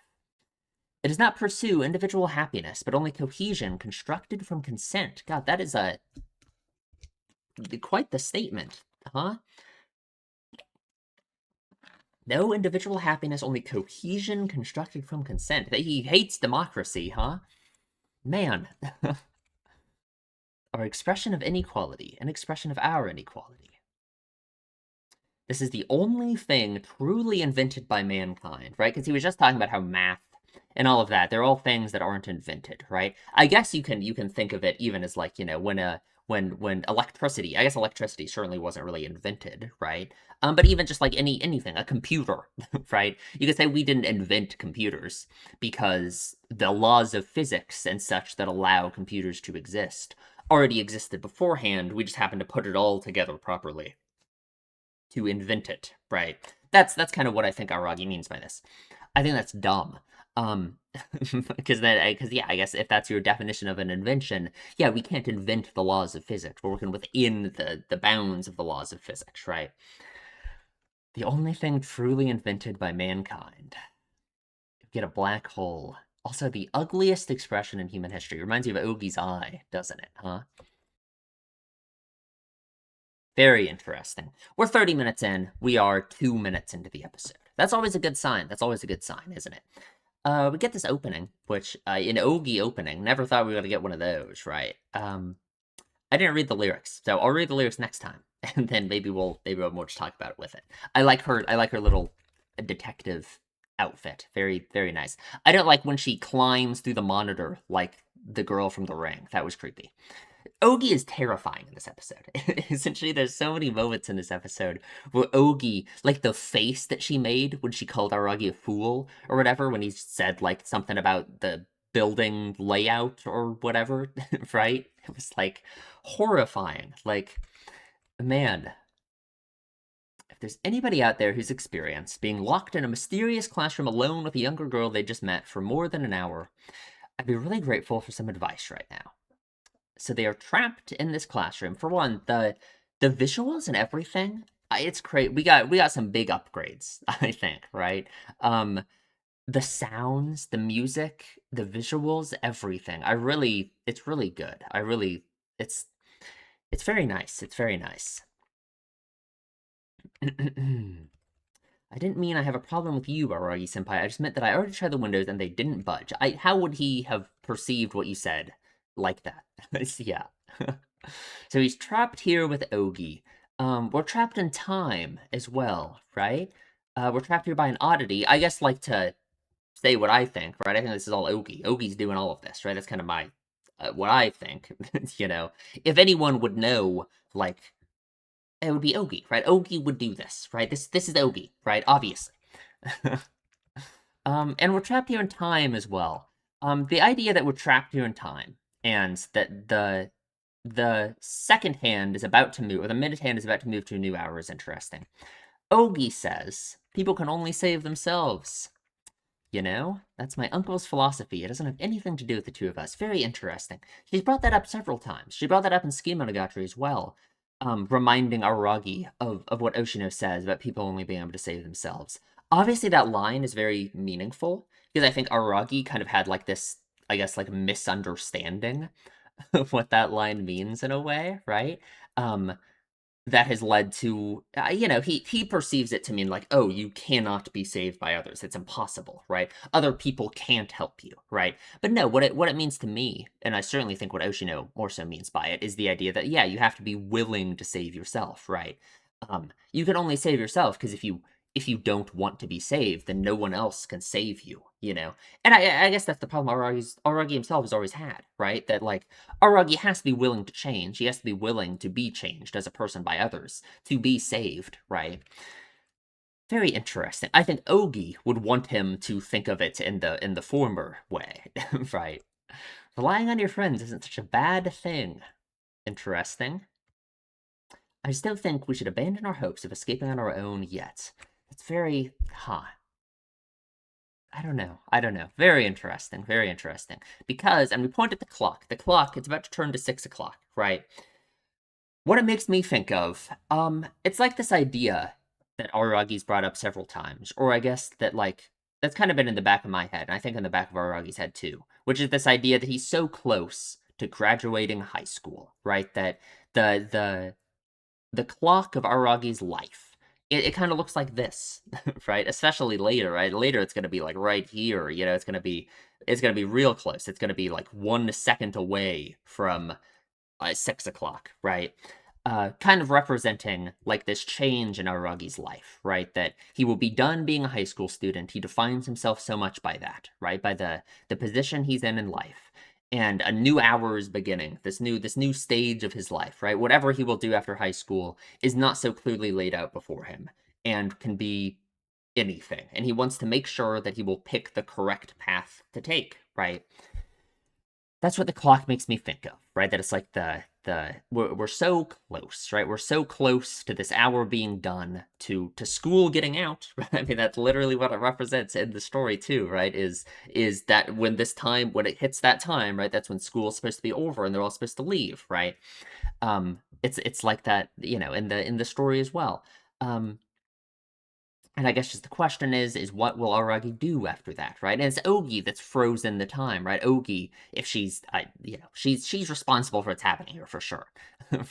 It does not pursue individual happiness, but only cohesion constructed from consent. God, that is quite the statement, huh? No individual happiness, only cohesion constructed from consent. He hates democracy, huh? Man. Our expression of inequality, an expression of our inequality. This is the only thing truly invented by mankind, right? Because he was just talking about how math and all of that, they're all things that aren't invented, right? I guess you can think of it even as like, when electricity, I guess electricity certainly wasn't really invented, right? But even just like anything, a computer, right? You could say we didn't invent computers because the laws of physics and such that allow computers to exist already existed beforehand. We just happened to put it all together properly to invent it, right? That's kind of what I think Aragi means by this. I think that's dumb. Um, because yeah, I guess if that's your definition of an invention, yeah, we can't invent the laws of physics. We're working within the bounds of the laws of physics, right? The only thing truly invented by mankind. Get a black hole. Also, the ugliest expression in human history. Reminds you of Ougi's eye, doesn't it, huh? Very interesting. We're 30 minutes in. We are 2 minutes into the episode. That's always a good sign. That's always a good sign, isn't it? We get this opening, which, an Ougi opening, never thought we were going to get one of those, right? I didn't read the lyrics, so I'll read the lyrics next time, and then maybe we'll have more to talk about with it. I like her little detective outfit. Very, very nice. I don't like when she climbs through the monitor like the girl from The Ring. That was creepy. Ougi is terrifying in this episode. Essentially, there's so many moments in this episode where Ougi, like the face that she made when she called Aragi a fool or whatever, when he said like something about the building layout or whatever, right? It was like horrifying. Like, man, if there's anybody out there who's experienced being locked in a mysterious classroom alone with a younger girl they just met for more than an hour, I'd be really grateful for some advice right now. So they are trapped in this classroom. For one, the visuals and everything, it's great. We got some big upgrades, I think, right? The sounds, the music, the visuals, everything. It's really good. It's it's very nice. It's very nice. I didn't mean I have a problem with you, Aragi Senpai. I just meant that I already tried the windows and they didn't budge. How would he have perceived what you said like that? Yeah. So he's trapped here with Ougi. We're trapped in time as well, right? We're trapped here by an oddity. I guess, like, to say what I think, right? I think this is all Ougi. Ougi's doing all of this, right? That's kind of my what I think. you know, if anyone would know, like, it would be Ougi, right? Ougi would do this, right? This is Ougi, right? Obviously. And we're trapped here in time as well. The idea that we're trapped here in time and that the second hand is about to move, or the minute hand is about to move to a new hour is interesting. Ougi says people can only save themselves. That's my uncle's philosophy. It doesn't have anything to do with the two of us. Very interesting. She's brought that up several times. She brought that up in Ski Monogatari as well, reminding Aragi of what Oshino says about people only being able to save themselves. Obviously, that line is very meaningful, because I think Aragi kind of had, like, this, I guess, like, misunderstanding of what that line means in a way, right? Um, that has led to, he perceives it to mean like, oh, you cannot be saved by others. It's impossible, right? Other people can't help you, right? But no, what it means to me, and I certainly think what Oshino more so means by it, is the idea that, yeah, you have to be willing to save yourself, right? You can only save yourself because if you don't want to be saved, then no one else can save you. And I guess that's the problem Aragi himself has always had, right? That, like, Aragi has to be willing to change. He has to be willing to be changed as a person by others to be saved, right? Very interesting. I think Ougi would want him to think of it in the former way, right? Relying on your friends isn't such a bad thing. Interesting. I still think we should abandon our hopes of escaping on our own yet. It's very, I don't know. I don't know. Very interesting. Very interesting. Because, and we point at the clock. The clock, it's about to turn to 6 o'clock, right? What it makes me think of, it's like this idea that Aragi's brought up several times, or I guess that, like, that's kind of been in the back of my head, and I think in the back of Aragi's head too, which is this idea that he's so close to graduating high school, right? That the the clock of Aragi's life, it kind of looks like this, right? Especially later, right? Later, it's going to be like right here. It's going to be real close. It's going to be like 1 second away from 6 o'clock, right? kind of representing like this change in Aragi's life, right? That he will be done being a high school student. He defines himself so much by that, right? By the position he's in life. And a new hour is beginning. This new stage of his life, right? Whatever he will do after high school is not so clearly laid out before him and can be anything. And he wants to make sure that he will pick the correct path to take, right? That's what the clock makes me think of, right? That it's like we're so close, right? We're so close to this hour being done, to school getting out. Right? I mean, that's literally what it represents in the story too, right? Is that when it hits that time, right? That's when school's supposed to be over and they're all supposed to leave, right? It's like that, in the story as well. Um, and I guess just the question is what will Aragi do after that, right? And it's Ougi that's frozen the time, right? Ougi, if she's responsible for what's happening here for sure,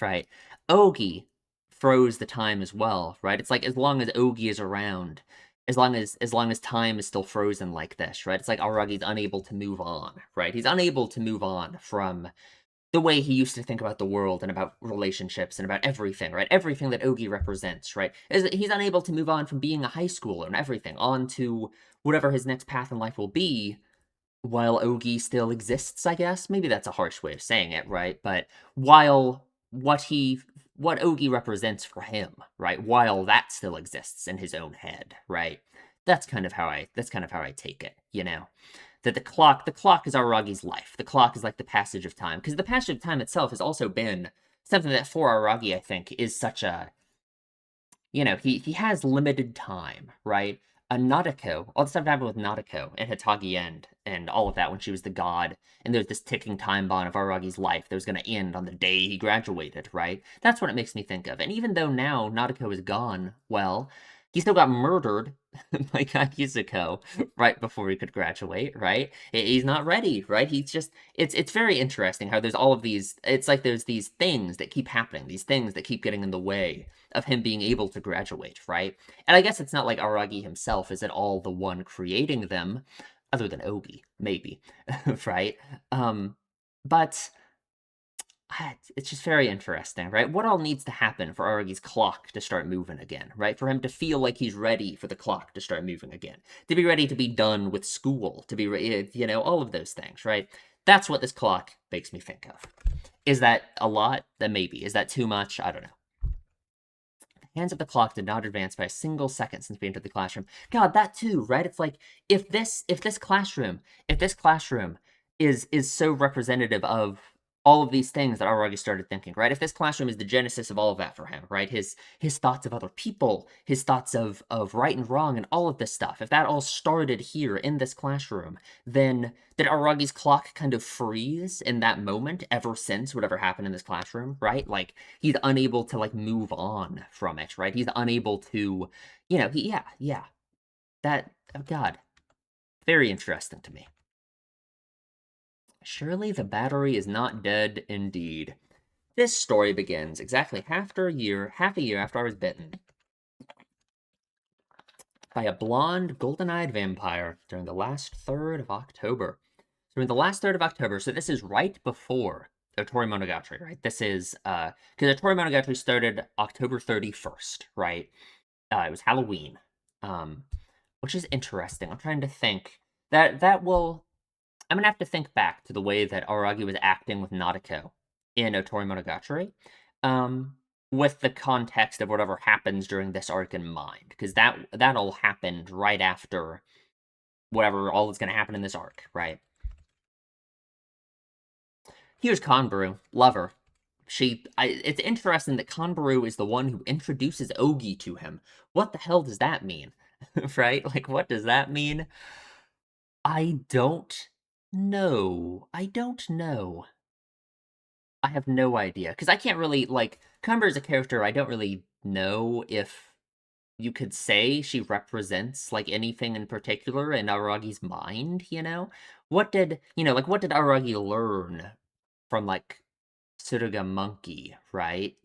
right? Ougi froze the time as well, right? It's like as long as Ougi is around, as long as time is still frozen like this, right? It's like Aragi's unable to move on, right? He's unable to move on from the way he used to think about the world and about relationships and about everything, right? Everything that Ogi represents, right? Is that he's unable to move on from being a high schooler and everything on to whatever his next path in life will be while Ogi still exists, I guess. Maybe that's a harsh way of saying it, right? But while what Ogi represents for him, right? While that still exists in his own head, right? That's kind of how I take it, that the clock is Aragi's life. The clock is like the passage of time, because the passage of time itself has also been something that for Aragi, I think, is such a he has limited time, right? A Nadeko, all the stuff that happened with Nadeko and Hitagi End and all of that when she was the god, and there's this ticking time bomb of Aragi's life that was going to end on the day he graduated, right? That's what it makes me think of. And even though now Nadeko is gone, well, he still got murdered by Kakizuko right before he could graduate, right? He's not ready, right? He's just it's very interesting how there's all of these it's like there's these things that keep happening, these things that keep getting in the way of him being able to graduate, right? And I guess it's not like Aragi himself is at all the one creating them, other than Ogi, maybe, right? But it's just very interesting, right? What all needs to happen for Aragi's clock to start moving again, right? For him to feel like he's ready for the clock to start moving again, to be ready to be done with school, to be ready, all of those things, right? That's what this clock makes me think of. Is that a lot? Then maybe. Is that too much? I don't know. Hands of the clock did not advance by a single second since we entered the classroom. God, that too, right? It's like if this classroom is so representative of all of these things that Aragi started thinking, right? If this classroom is the genesis of all of that for him, right? His thoughts of other people, his thoughts of right and wrong and all of this stuff. If that all started here in this classroom, then did Aragi's clock kind of freeze in that moment ever since whatever happened in this classroom, right? Like he's unable to like move on from it, right? He's unable to, yeah. That oh God, very interesting to me. Surely the battery is not dead indeed. This story begins exactly half a year after I was bitten by a blonde, golden-eyed vampire during the last third of October. During the last third of October, so this is right before Owarimonogatari, right? This is because Owarimonogatari started October 31st, right? It was Halloween, um, which is interesting. I'm trying to think that will. I'm gonna have to think back to the way that Aragi was acting with Nadeko in Owarimonogatari, um, with the context of whatever happens during this arc in mind, because that all happened right after whatever all is gonna happen in this arc, right? Here's Kanbaru, lover. It's interesting that Kanbaru is the one who introduces Ougi to him. What the hell does that mean? Right? Like, what does that mean? I don't know. I don't know. I have no idea. Because I can't really, like, Kanbaru is a character I don't really know if you could say she represents, like, anything in particular in Aragi's mind? What did Aragi learn from, like, Tsuruga Monkey, right?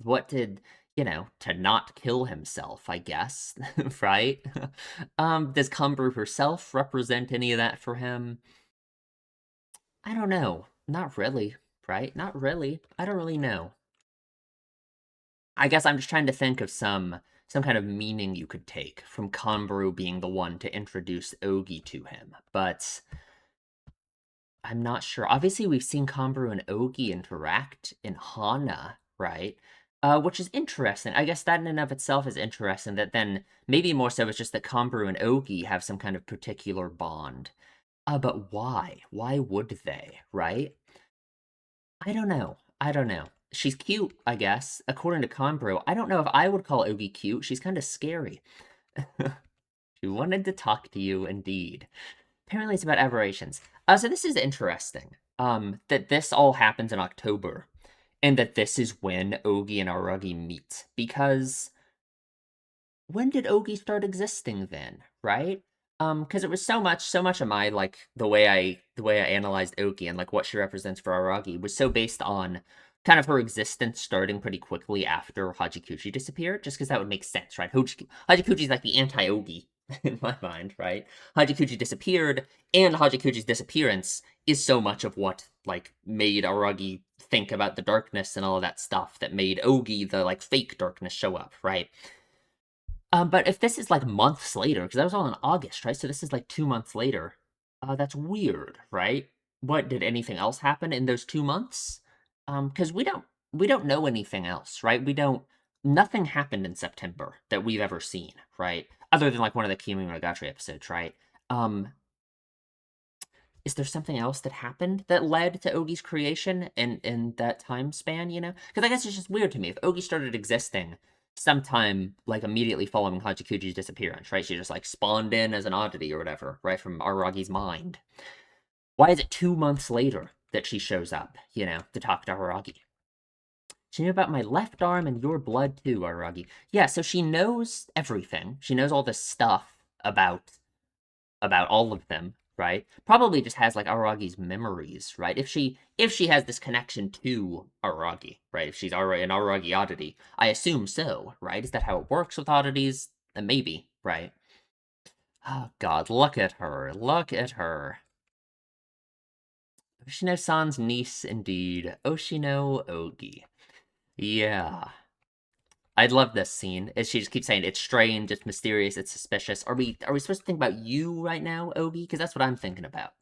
To not kill himself, I guess, right? Does Kanbaru herself represent any of that for him? I don't know. Not really, right? Not really. I don't really know. I guess I'm just trying to think of some kind of meaning you could take from Kanbaru being the one to introduce Ougi to him, but I'm not sure. Obviously, we've seen Kanbaru and Ougi interact in Hana, right? Which is interesting. I guess that in and of itself is interesting. That then maybe more so it's just that Kanbaru and Ougi have some kind of particular bond. But why? Why would they, right? I don't know. I don't know. She's cute, I guess, according to Kanbaru. I don't know if I would call Ougi cute. She's kind of scary. She wanted to talk to you, indeed. Apparently, it's about aberrations. So this is interesting. That this all happens in October, and that this is when Ougi and Aragi meet. Because when did Ougi start existing then, right? Because it was so much of my like the way I analyzed Ougi and like what she represents for Aragi was so based on kind of her existence starting pretty quickly after Hachikuji disappeared, just because that would make sense, right? Hachikuji's like the anti-Ougi in my mind, right? Hachikuji disappeared, and Hachikuji's disappearance is so much of what like made Aragi think about the darkness and all of that stuff that made Ougi the like fake darkness show up, right? But if this is like months later, because that was all in August, right? So this is like 2 months later. That's weird, right? What did anything else happen in those 2 months? Because we don't know anything else, right? We don't. Nothing happened in September that we've ever seen, right? Other than like one of the Kimi Monogatari episodes, right? Um, is there something else that happened that led to Ogi's creation in that time span, you know? Because I guess it's just weird to me. If Ogi started existing sometime like immediately following Hachikuji's disappearance, right? She just like spawned in as an oddity or whatever, right? From Aragi's mind. Why is it 2 months later that she shows up, you know, to talk to Aragi? She knew about my left arm and your blood too, Aragi. Yeah, so she knows everything. She knows all this stuff about all of them, right? Probably just has like Aragi's memories, right? If she has this connection to Aragi, right? If she's an Aragi oddity, I assume so, right? Is that how it works with oddities? Maybe, right? Oh God, look at her! Look at her! Oshino-san's niece, indeed. Oshino Ogi. Yeah. I love this scene. As she just keeps saying it's strange, it's mysterious, it's suspicious. Are we supposed to think about you right now, Ogi? Because that's what I'm thinking about.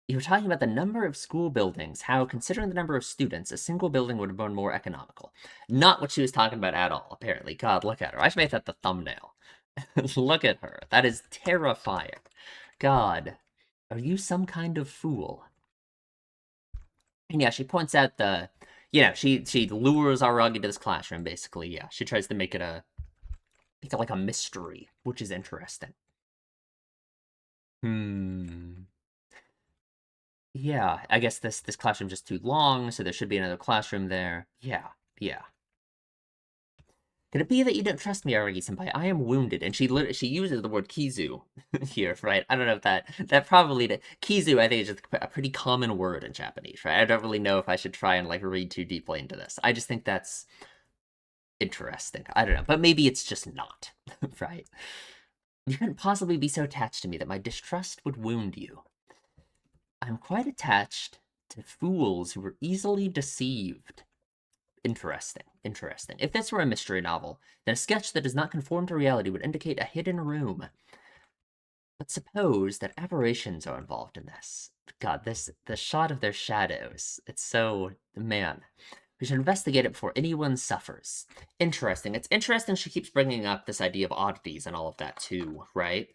You were talking about the number of school buildings, how, considering the number of students, a single building would have been more economical. Not what she was talking about at all, apparently. God, look at her. I should make that the thumbnail. Look at her. That is terrifying. God, are you some kind of fool? And yeah, she points out she lures Aragi to this classroom, basically. Yeah, she tries to make it like a mystery, which is interesting. Hmm. Yeah, I guess this classroom's just too long, so there should be another classroom there. Yeah, yeah. Could it be that you don't trust me, Aragi-senpai? I am wounded, and she uses the word kizu here, right? I don't know if that probably kizu. I think is just a pretty common word in Japanese, right? I don't really know if I should try and like read too deeply into this. I just think that's interesting. I don't know, but maybe it's just not, right? You couldn't possibly be so attached to me that my distrust would wound you. I'm quite attached to fools who are easily deceived. Interesting, interesting. If this were a mystery novel, then a sketch that does not conform to reality would indicate a hidden room. But suppose that aberrations are involved in this. God, the shot of their shadows. It's so man. We should investigate it before anyone suffers. Interesting. It's interesting she keeps bringing up this idea of oddities and all of that too, right?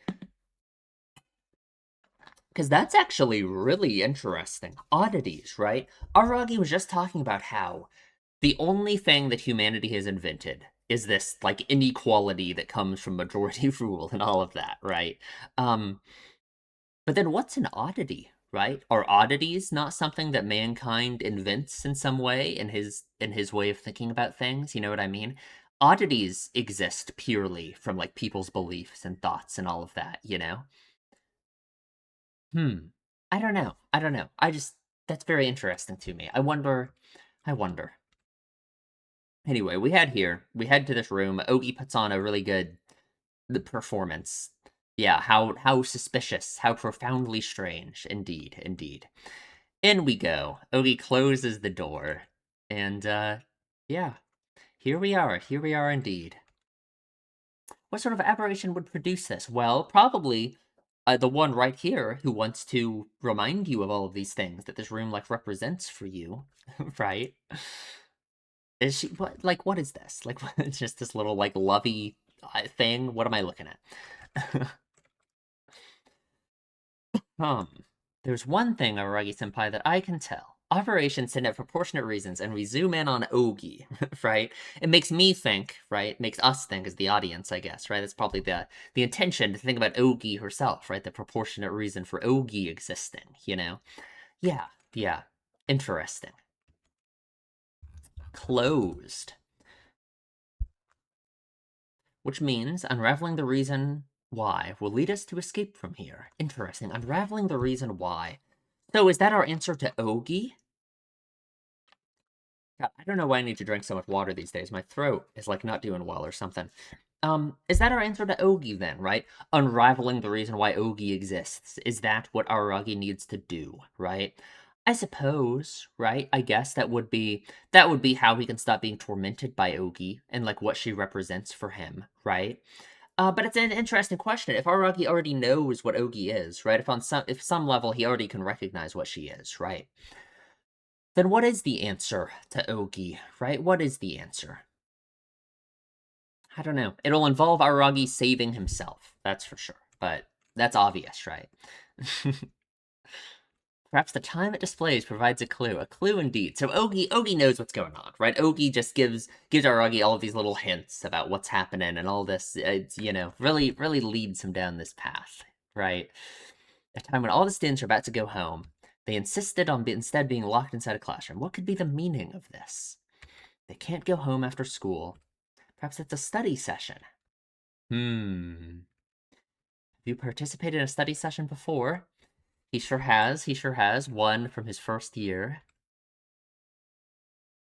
Because that's actually really interesting. Oddities, right? Aragi was just talking about how the only thing that humanity has invented is this like inequality that comes from majority rule and all of that, right? Um, but then what's an oddity, right? Are oddities not something that mankind invents in some way in his way of thinking about things? You know what I mean? Oddities exist purely from like people's beliefs and thoughts and all of that, you know? Hmm. I don't know. I don't know. That's very interesting to me. I wonder. Anyway, we head to this room. Ogi puts on a really good the performance. Yeah, how suspicious, how profoundly strange. Indeed, indeed. In we go. Ogi closes the door. And yeah. Here we are indeed. What sort of aberration would produce this? Well, probably the one right here who wants to remind you of all of these things that this room, like, represents for you, right? Is she, what, like, what is this? Like, it's just this little, like, lovey thing? What am I looking at? Hmm. There's one thing, Aragi-senpai, that I can tell. Operations send out proportionate reasons, and we zoom in on Ougi, right? It makes me think, right? Makes us think as the audience, I guess, right? That's probably the intention, to think about Ougi herself, right? The proportionate reason for Ougi existing, you know? Yeah, yeah. Interesting. Closed. Which means unraveling the reason why will lead us to escape from here. Interesting. Unraveling the reason why. So is that our answer to Ougi? God, I don't know why I need to drink so much water these days. My throat is like not doing well or something. Is that our answer to Ougi then, right? Unraveling the reason why Ougi exists. Is that what Aragi needs to do, right? I suppose, right? I guess that would be how he can stop being tormented by Ougi and like what she represents for him, right? But it's an interesting question. If Aragi already knows what Ougi is, right? If some level he already can recognize what she is, right? Then what is the answer to Ougi, right? What is the answer? I don't know. It'll involve Aragi saving himself, that's for sure. But that's obvious, right? Perhaps the time it displays provides a clue. A clue indeed. So Ougi knows what's going on, right? Ougi just gives Aragi all of these little hints about what's happening and all this. It's, really leads him down this path, right? A time when all the students are about to go home, they insisted on instead being locked inside a classroom. What could be the meaning of this? They can't go home after school. Perhaps it's a study session. Hmm. Have you participated in a study session before? He sure has. He sure has. One from his first year.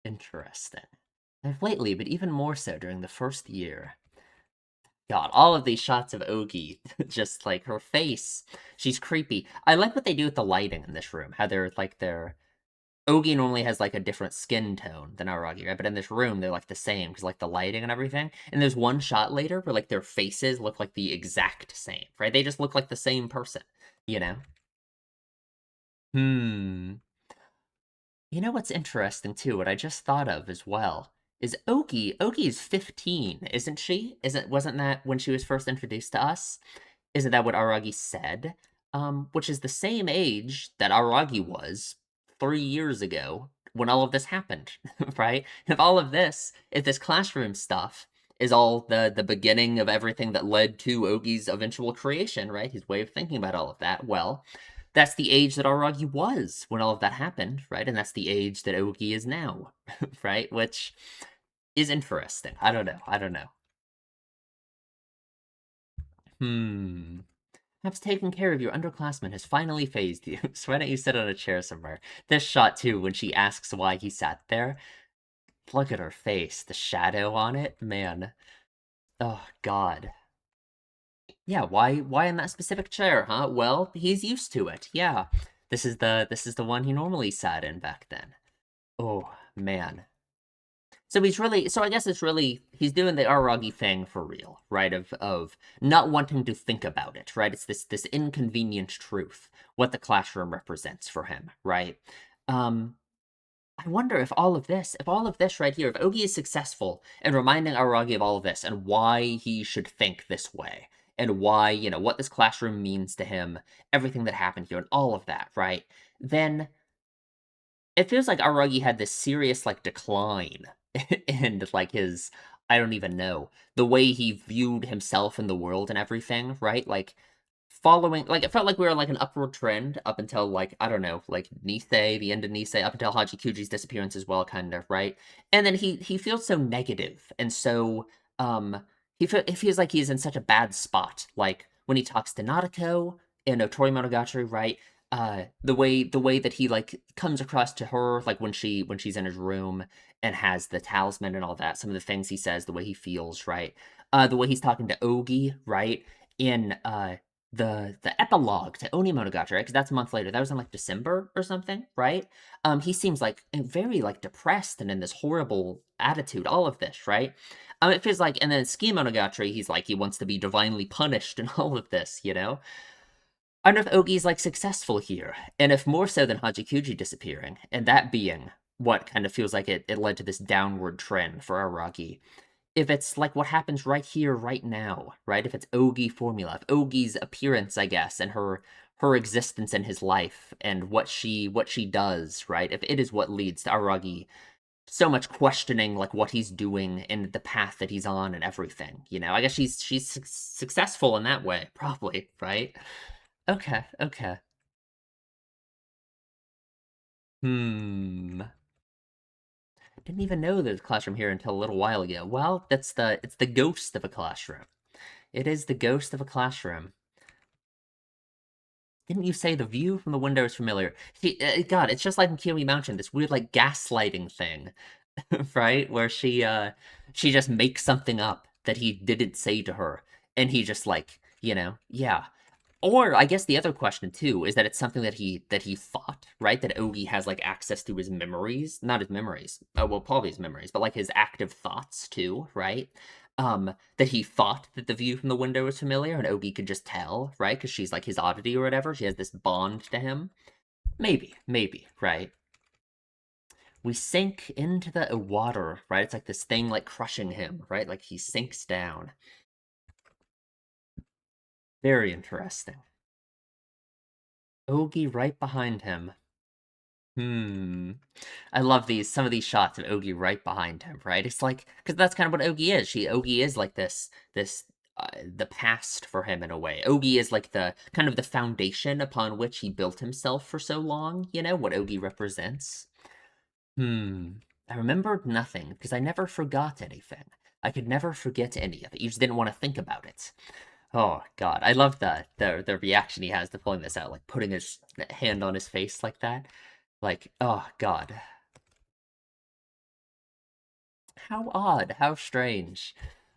Interesting. I've lately, but even more so during the first year. God, all of these shots of Ougi, just like her face, she's creepy. I like what they do with the lighting in this room. How they're Ougi normally has like a different skin tone than Aragi, right? But in this room, they're like the same because like the lighting and everything. And there's one shot later where like their faces look like the exact same, right? They just look like the same person, you know? Hmm. You know what's interesting too? What I just thought of as well is Ogi. Ogi is 15, isn't she? Wasn't that when she was first introduced to us? Isn't that what Aragi said? Which is the same age that Aragi was 3 years ago when all of this happened, right? If this classroom stuff is all the beginning of everything that led to Ogi's eventual creation, right? His way of thinking about all of that. Well, that's the age that Aragi was when all of that happened, right? And that's the age that Ogi is now, right? Which is interesting. I don't know. I don't know. Hmm. Perhaps taking care of your underclassmen has finally phased you, so why don't you sit on a chair somewhere? This shot, too, when she asks why he sat there. Look at her face, the shadow on it, man. Oh, God. Yeah, why in that specific chair, huh? Well, he's used to it, yeah. This is the one he normally sat in back then. Oh, man. So I guess it's really, he's doing the Aragi thing for real, right? Of not wanting to think about it, right? It's this inconvenient truth, what the classroom represents for him, right? Um, I wonder if all of this right here, if Ogi is successful in reminding Aragi of all of this and why he should think this way, and why, what this classroom means to him, everything that happened here, and all of that, right? Then it feels like Aragi had this serious, like, decline in, like, his, I don't even know, the way he viewed himself and the world and everything, right? Like, following, like, it felt like we were on, like, an upward trend up until, like, I don't know, like, Nisei, the end of Nisei, up until Hachikuji's disappearance as well, kind of, right? And then he feels so negative, and so, it feels like he's in such a bad spot, like, when he talks to Nadeko in Owarimonogatari, right? The way that he like comes across to her, like when she's in his room and has the talisman and all that, some of the things he says, the way he feels, right? The way he's talking to Ogi, right? In the epilogue to Owarimonogatari, because that's a month later. That was in like December or something, right? He seems like very like depressed and in this horrible attitude. All of this, right? It feels like, and then Ski Monogatari, he's like he wants to be divinely punished and all of this, you know. I wonder if Ogi's like successful here, and if more so than Hachikuji disappearing, and that being what kind of feels like it led to this downward trend for Araki. If it's like what happens right here, right now, right? If it's Ougi formula, if Ogi's appearance, I guess, and her existence in his life and what she does, right? If it is what leads to Aragi so much questioning like what he's doing and the path that he's on and everything, you know. I guess she's successful in that way, probably, right? Okay, okay. Hmm. Didn't even know there's a classroom here until a little while ago. Well, it's the ghost of a classroom. It is the ghost of a classroom. Didn't you say the view from the window is familiar? God, it's just like in Kiyomi Mountain, this weird like gaslighting thing, right? Where she just makes something up that he didn't say to her, and he just like, yeah. Or I guess the other question too is that it's something that he thought, right? That Ogi has like access to his memories, not his memories. Oh, well, probably his memories, but like his active thoughts too, right? That he thought that the view from the window was familiar, and Ogi could just tell, right? Because she's like his oddity or whatever. She has this bond to him. Maybe, right? We sink into the water, right? It's like this thing like crushing him, right? Like he sinks down. Very interesting. Ogi right behind him. Hmm. I love some of these shots of Ogi right behind him, right? It's like, because that's kind of what Ogi is. Ogi is like the past for him in a way. Ogi is like the kind of the foundation upon which he built himself for so long, what Ogi represents. Hmm. I remembered nothing because I never forgot anything. I could never forget any of it. You just didn't want to think about it. Oh God, I love the reaction he has to pulling this out, like putting his hand on his face like that. Like, oh God. How odd, how strange.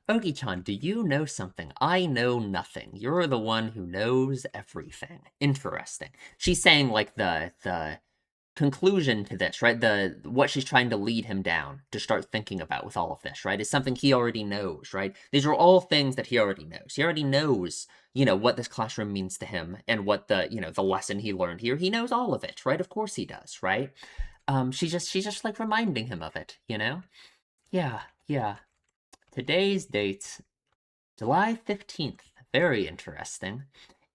Ogi-chan, do you know something? I know nothing. You're the one who knows everything. Interesting. She's saying like the conclusion to this, right? The what she's trying to lead him down to start thinking about with all of this, right? Is something he already knows, right? These are all things that he already knows. He already knows, what this classroom means to him and what the lesson he learned here. He knows all of it, right? Of course he does, right? She's just like reminding him of it, you know? Yeah, yeah. Today's date, July 15th. Very interesting.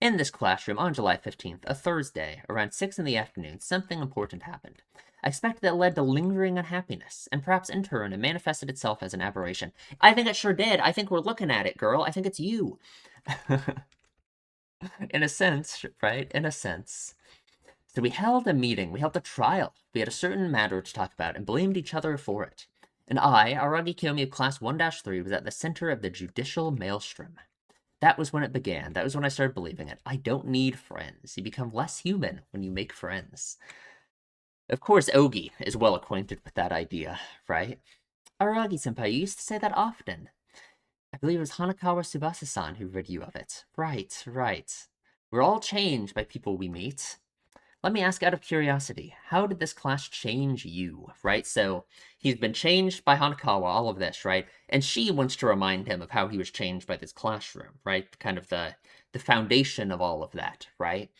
In this classroom on July 15th, a Thursday, around 6 in the afternoon, something important happened. I expect that led to lingering unhappiness, and perhaps in turn it manifested itself as an aberration. I think it sure did. I think we're looking at it, girl. I think it's you. In a sense, right? In a sense. So we held a meeting, we held a trial. We had a certain matter to talk about and blamed each other for it. And I, Aragi Kiyomi of Class 1-3, was at the center of the judicial maelstrom. That was when it began. That was when I started believing it. I don't need friends. You become less human when you make friends. Of course, Ougi is well acquainted with that idea, right? Aragi-senpai, you used to say that often. I believe it was Hanakawa Tsubasa-san who rid you of it. Right, right. We're all changed by people we meet. Let me ask out of curiosity, how did this class change you, right? So he's been changed by Hanakawa, all of this, right? And she wants to remind him of how he was changed by this classroom, right? Kind of the foundation of all of that, right?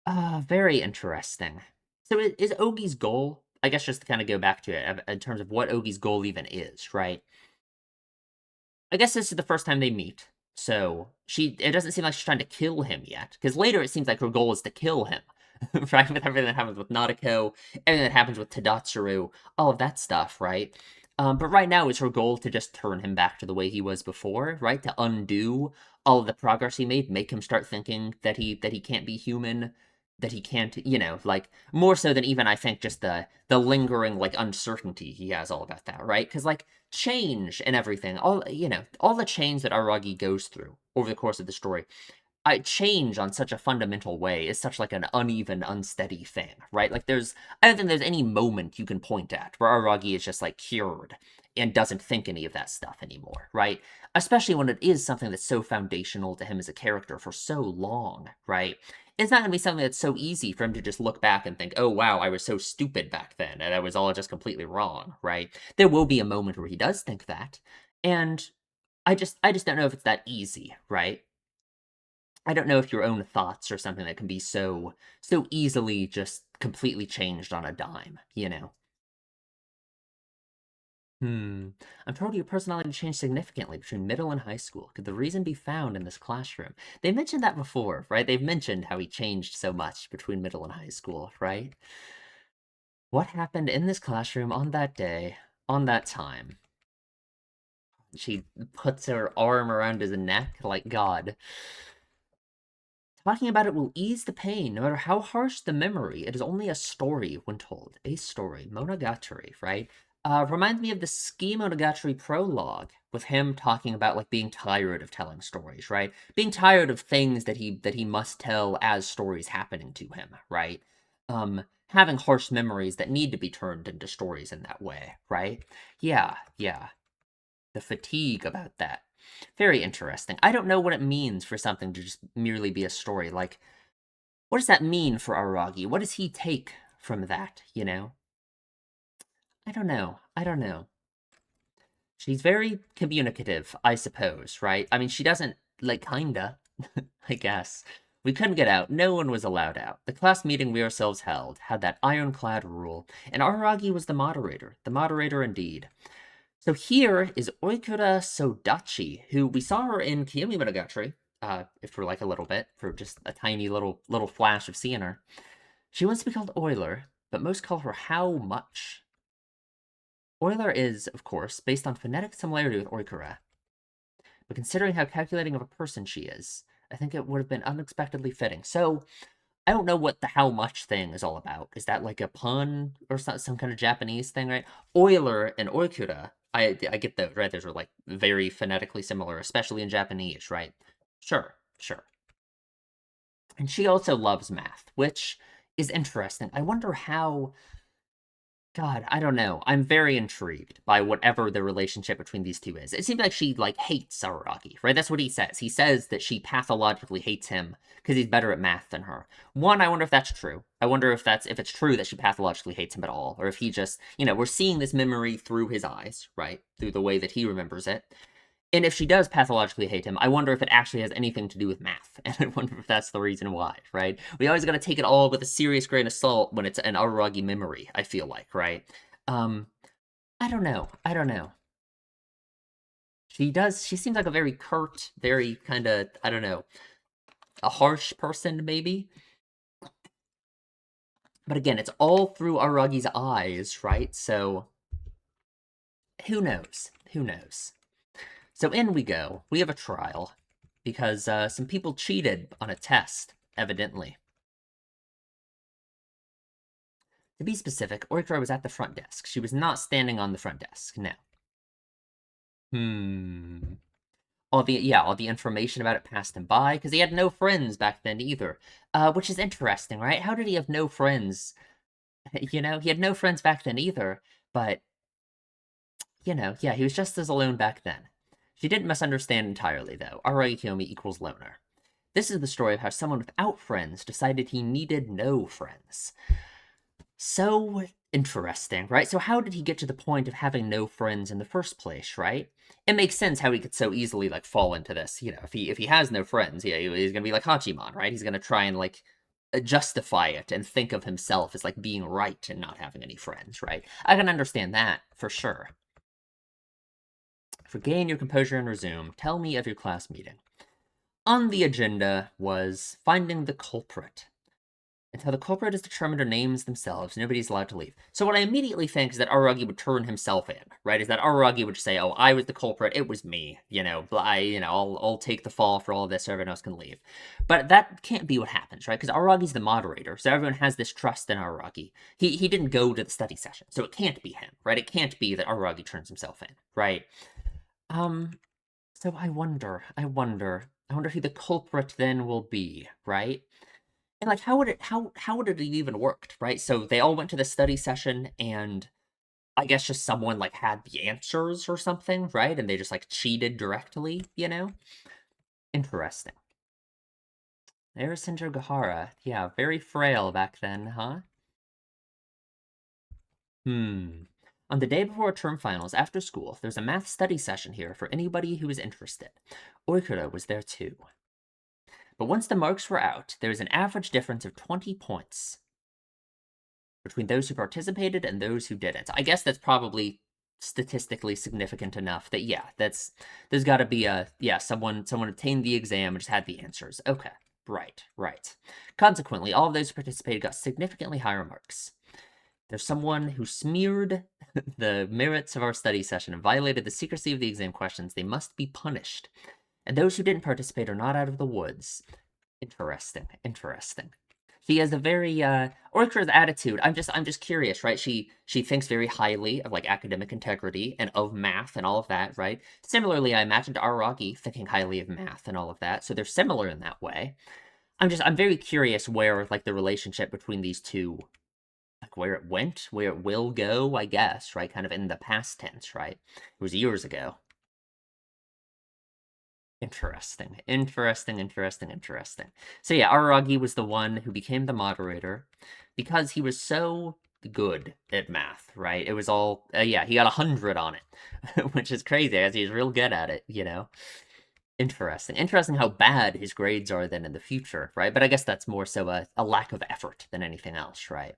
Very interesting. So is Ogi's goal, I guess just to kind of go back to it, in terms of what Ogi's goal even is, right? I guess this is the first time they meet. So it doesn't seem like she's trying to kill him yet. Because later it seems like her goal is to kill him. Right? With everything that happens with Nadeko, everything that happens with Tadatsuru, all of that stuff, right? But right now it's her goal to just turn him back to the way he was before, right? To undo all of the progress he made, make him start thinking that he can't be human, that he can't, like more so than even I think just the lingering like uncertainty he has all about that, right? Because like change and everything, all the change that Aragi goes through over the course of the story, I change on such a fundamental way is such like an uneven, unsteady thing, right? Like I don't think there's any moment you can point at where Aragi is just like cured and doesn't think any of that stuff anymore, right? Especially when it is something that's so foundational to him as a character for so long, right? It's not going to be something that's so easy for him to just look back and think, oh, wow, I was so stupid back then, and I was all just completely wrong, right? There will be a moment where he does think that, and I just don't know if it's that easy, right? I don't know if your own thoughts are something that can be so easily just completely changed on a dime, you know? Hmm. I'm told your personality changed significantly between middle and high school. Could the reason be found in this classroom? They mentioned that before, right? They've mentioned how he changed so much between middle and high school, right? What happened in this classroom on that day, on that time? She puts her arm around his neck like God. Talking about it will ease the pain, no matter how harsh the memory. It is only a story when told. A story. Monogatari, right? Reminds me of the Ski Monogatari prologue, with him talking about like being tired of telling stories, right? Being tired of things that he must tell as stories happening to him, right? Having harsh memories that need to be turned into stories in that way, right? Yeah, yeah. The fatigue about that. Very interesting. I don't know what it means for something to just merely be a story. Like, what does that mean for Aragi? What does he take from that, you know? I don't know. I don't know. She's very communicative, I suppose, right? I mean, she doesn't, like, kinda, I guess. We couldn't get out. No one was allowed out. The class meeting we ourselves held had that ironclad rule, and Aragi was the moderator. The moderator indeed. So here is Oikura Sodachi, who we saw her in Kiyomi Monogatari, for like a little bit, for just a tiny little flash of seeing her. She wants to be called Euler, but most call her How Much. Euler is, of course, based on phonetic similarity with Oikura, but considering how calculating of a person she is, I think it would have been unexpectedly fitting. So, I don't know what the how much thing is all about. Is that like a pun or some kind of Japanese thing, right? Euler and Oikura, I get those, right? Those are like very phonetically similar, especially in Japanese, right? Sure, sure. And she also loves math, which is interesting. I wonder how God, I don't know. I'm very intrigued by whatever the relationship between these two is. It seems like she like hates Araragi, right? That's what he says. He says that she pathologically hates him because he's better at math than her. One, I wonder if that's true. I wonder if it's true that she pathologically hates him at all, or if he just, we're seeing this memory through his eyes, right? Through the way that he remembers it. And if she does pathologically hate him, I wonder if it actually has anything to do with math. And I wonder if that's the reason why, right? We always got to take it all with a serious grain of salt when it's an Araragi memory, I feel like, right? Um, I don't know. I don't know. She seems like a very curt, very kind of, I don't know, a harsh person, maybe. But again, it's all through Aragi's eyes, right? So, who knows? Who knows? So in we go. We have a trial because some people cheated on a test, evidently. To be specific, Orikura was at the front desk. She was not standing on the front desk. No. Hmm. All the information about it passed him by because he had no friends back then either. Which is interesting, right? How did he have no friends? He had no friends back then either. But yeah, he was just as alone back then. She didn't misunderstand entirely, though. Aragi Kiyomi equals loner. This is the story of how someone without friends decided he needed no friends. So interesting, right? So how did he get to the point of having no friends in the first place, right? It makes sense how he could so easily like fall into this. If he has no friends, yeah, he's gonna be like Hachiman, right? He's gonna try and like justify it and think of himself as like being right and not having any friends, right? I can understand that for sure. Regain your composure and resume. Tell me of your class meeting. On the agenda was finding the culprit. Until the culprit is determined or names themselves, nobody's allowed to leave. So what I immediately think is that Aragi would turn himself in, right? Is that Aragi would say, "Oh, I was the culprit. It was me. I'll take the fall for all of this, so everyone else can leave." But that can't be what happens, right? Because Aragi's the moderator, so everyone has this trust in Aragi. He didn't go to the study session, so it can't be him, right? It can't be that Aragi turns himself in, right? Um. So I wonder who the culprit then will be, right? And like how would it have even worked, right? So they all went to the study session and I guess just someone like had the answers or something, right? And they just like cheated directly, you know? Interesting. There's Gahara. Yeah, very frail back then, huh? Hmm. On the day before term finals, after school, there's a math study session here for anybody who is interested. Oikura was there too. But once the marks were out, there was an average difference of 20 points between those who participated and those who didn't. I guess that's probably statistically significant enough that yeah, there's got to be a yeah, someone obtained the exam and just had the answers. Okay. Right. Consequently, all of those who participated got significantly higher marks. There's someone who smeared the merits of our study session and violated the secrecy of the exam questions. They must be punished. And those who didn't participate are not out of the woods. Interesting. She has a very Orkura's attitude. I'm just curious, right? She thinks very highly of like academic integrity and of math and all of that, right? Similarly, I imagined Araragi thinking highly of math and all of that. So they're similar in that way. I'm very curious where like the relationship between these two, like where it went, where it will go, I guess, right? Kind of in the past tense, right? It was years ago. Interesting. So yeah, Araragi was the one who became the moderator because he was so good at math, right? It was all yeah, he got 100 on it, which is crazy as he's real good at it, you know. Interesting how bad his grades are then in the future, right? But I guess that's more so a lack of effort than anything else, right?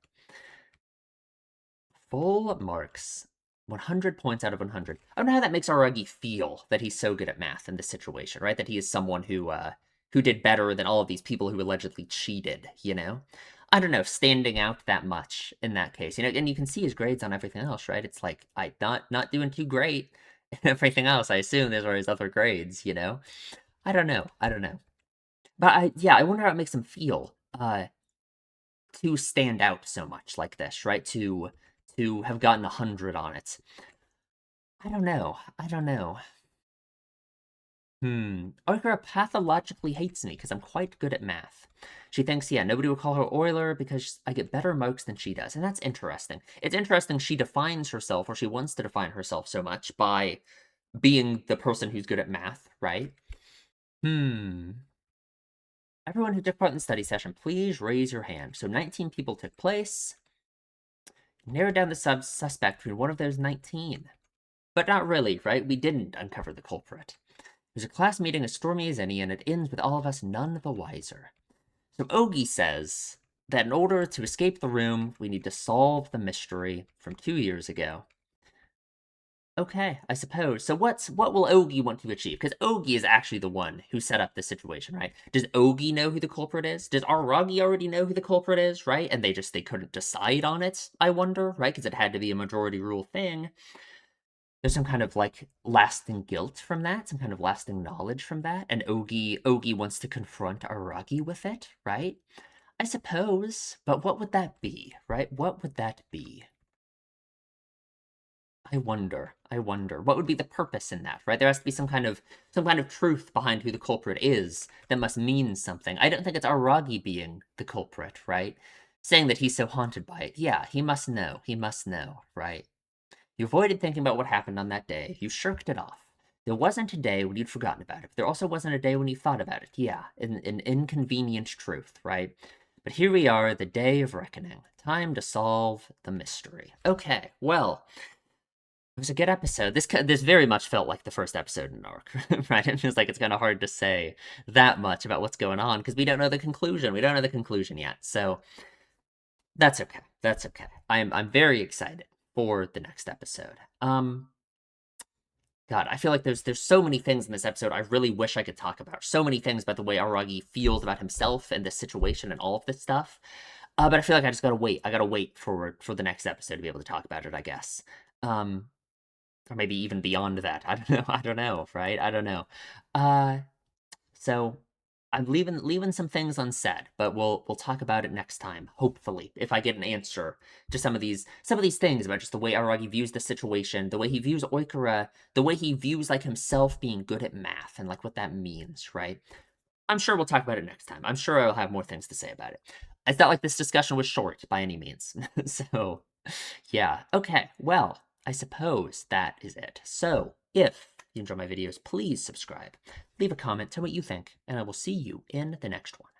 Full marks. 100 points out of 100. I don't know how that makes Aragi feel that he's so good at math in this situation, right? That he is someone who did better than all of these people who allegedly cheated, you know? I don't know, standing out that much in that case. You know, and you can see his grades on everything else, right? It's like I not doing too great. Everything else, I assume there's always other grades, you know? I don't know. But I wonder how it makes him feel. To stand out so much like this, right? To have gotten 100 on it. I don't know. Okura pathologically hates me because I'm quite good at math. She thinks, yeah, nobody will call her Euler because I get better marks than she does. And that's interesting. It's interesting she defines herself, or she wants to define herself so much by being the person who's good at math, right? Hmm. Everyone who took part in the study session, please raise your hand. So 19 people took place. Narrowed down the suspect between one of those 19. But not really, right? We didn't uncover the culprit. There's a class meeting as stormy as any, and it ends with all of us none the wiser. So Ougi says that in order to escape the room, we need to solve the mystery from 2 years ago. Okay, I suppose. So what will Ougi want to achieve? Because Ougi is actually the one who set up the situation, right? Does Ougi know who the culprit is? Does Aragi already know who the culprit is, right? And they couldn't decide on it, I wonder, right? Because it had to be a majority rule thing. There's some kind of like lasting guilt from that, some kind of lasting knowledge from that, and Ougi wants to confront Aragi with it, right? I suppose, but what would that be, right? What would that be? I wonder. What would be the purpose in that, right? There has to be some kind of truth behind who the culprit is that must mean something. I don't think it's Aragi being the culprit, right? Saying that he's so haunted by it. Yeah, he must know. He must know, right? You avoided thinking about what happened on that day. You shirked it off. There wasn't a day when you'd forgotten about it. There also wasn't a day when you thought about it. Yeah, an inconvenient truth, right? But here we are, the day of reckoning. Time to solve the mystery. Okay, well, it was a good episode. This very much felt like the first episode in Arc, right? It feels like it's kind of hard to say that much about what's going on because we don't know the conclusion. We don't know the conclusion yet, so that's okay. That's okay. I'm very excited for the next episode. God, I feel like there's so many things in this episode I really wish I could talk about. So many things about the way Aragi feels about himself and this situation and all of this stuff. But I feel like I just gotta wait. I gotta wait for the next episode to be able to talk about it, I guess. Um, or maybe even beyond that. I don't know. I don't know, right? I don't know. Uh, so I'm leaving some things unsaid, but we'll talk about it next time. Hopefully, if I get an answer to some of these things about just the way Aragi views the situation, the way he views Oikura, the way he views like himself being good at math and like what that means, right? I'm sure we'll talk about it next time. I'm sure I'll have more things to say about it. It's not like this discussion was short by any means. So, yeah. Okay. Well, I suppose that is it. So, if you enjoy my videos, please subscribe, leave a comment, tell me what you think, and I will see you in the next one.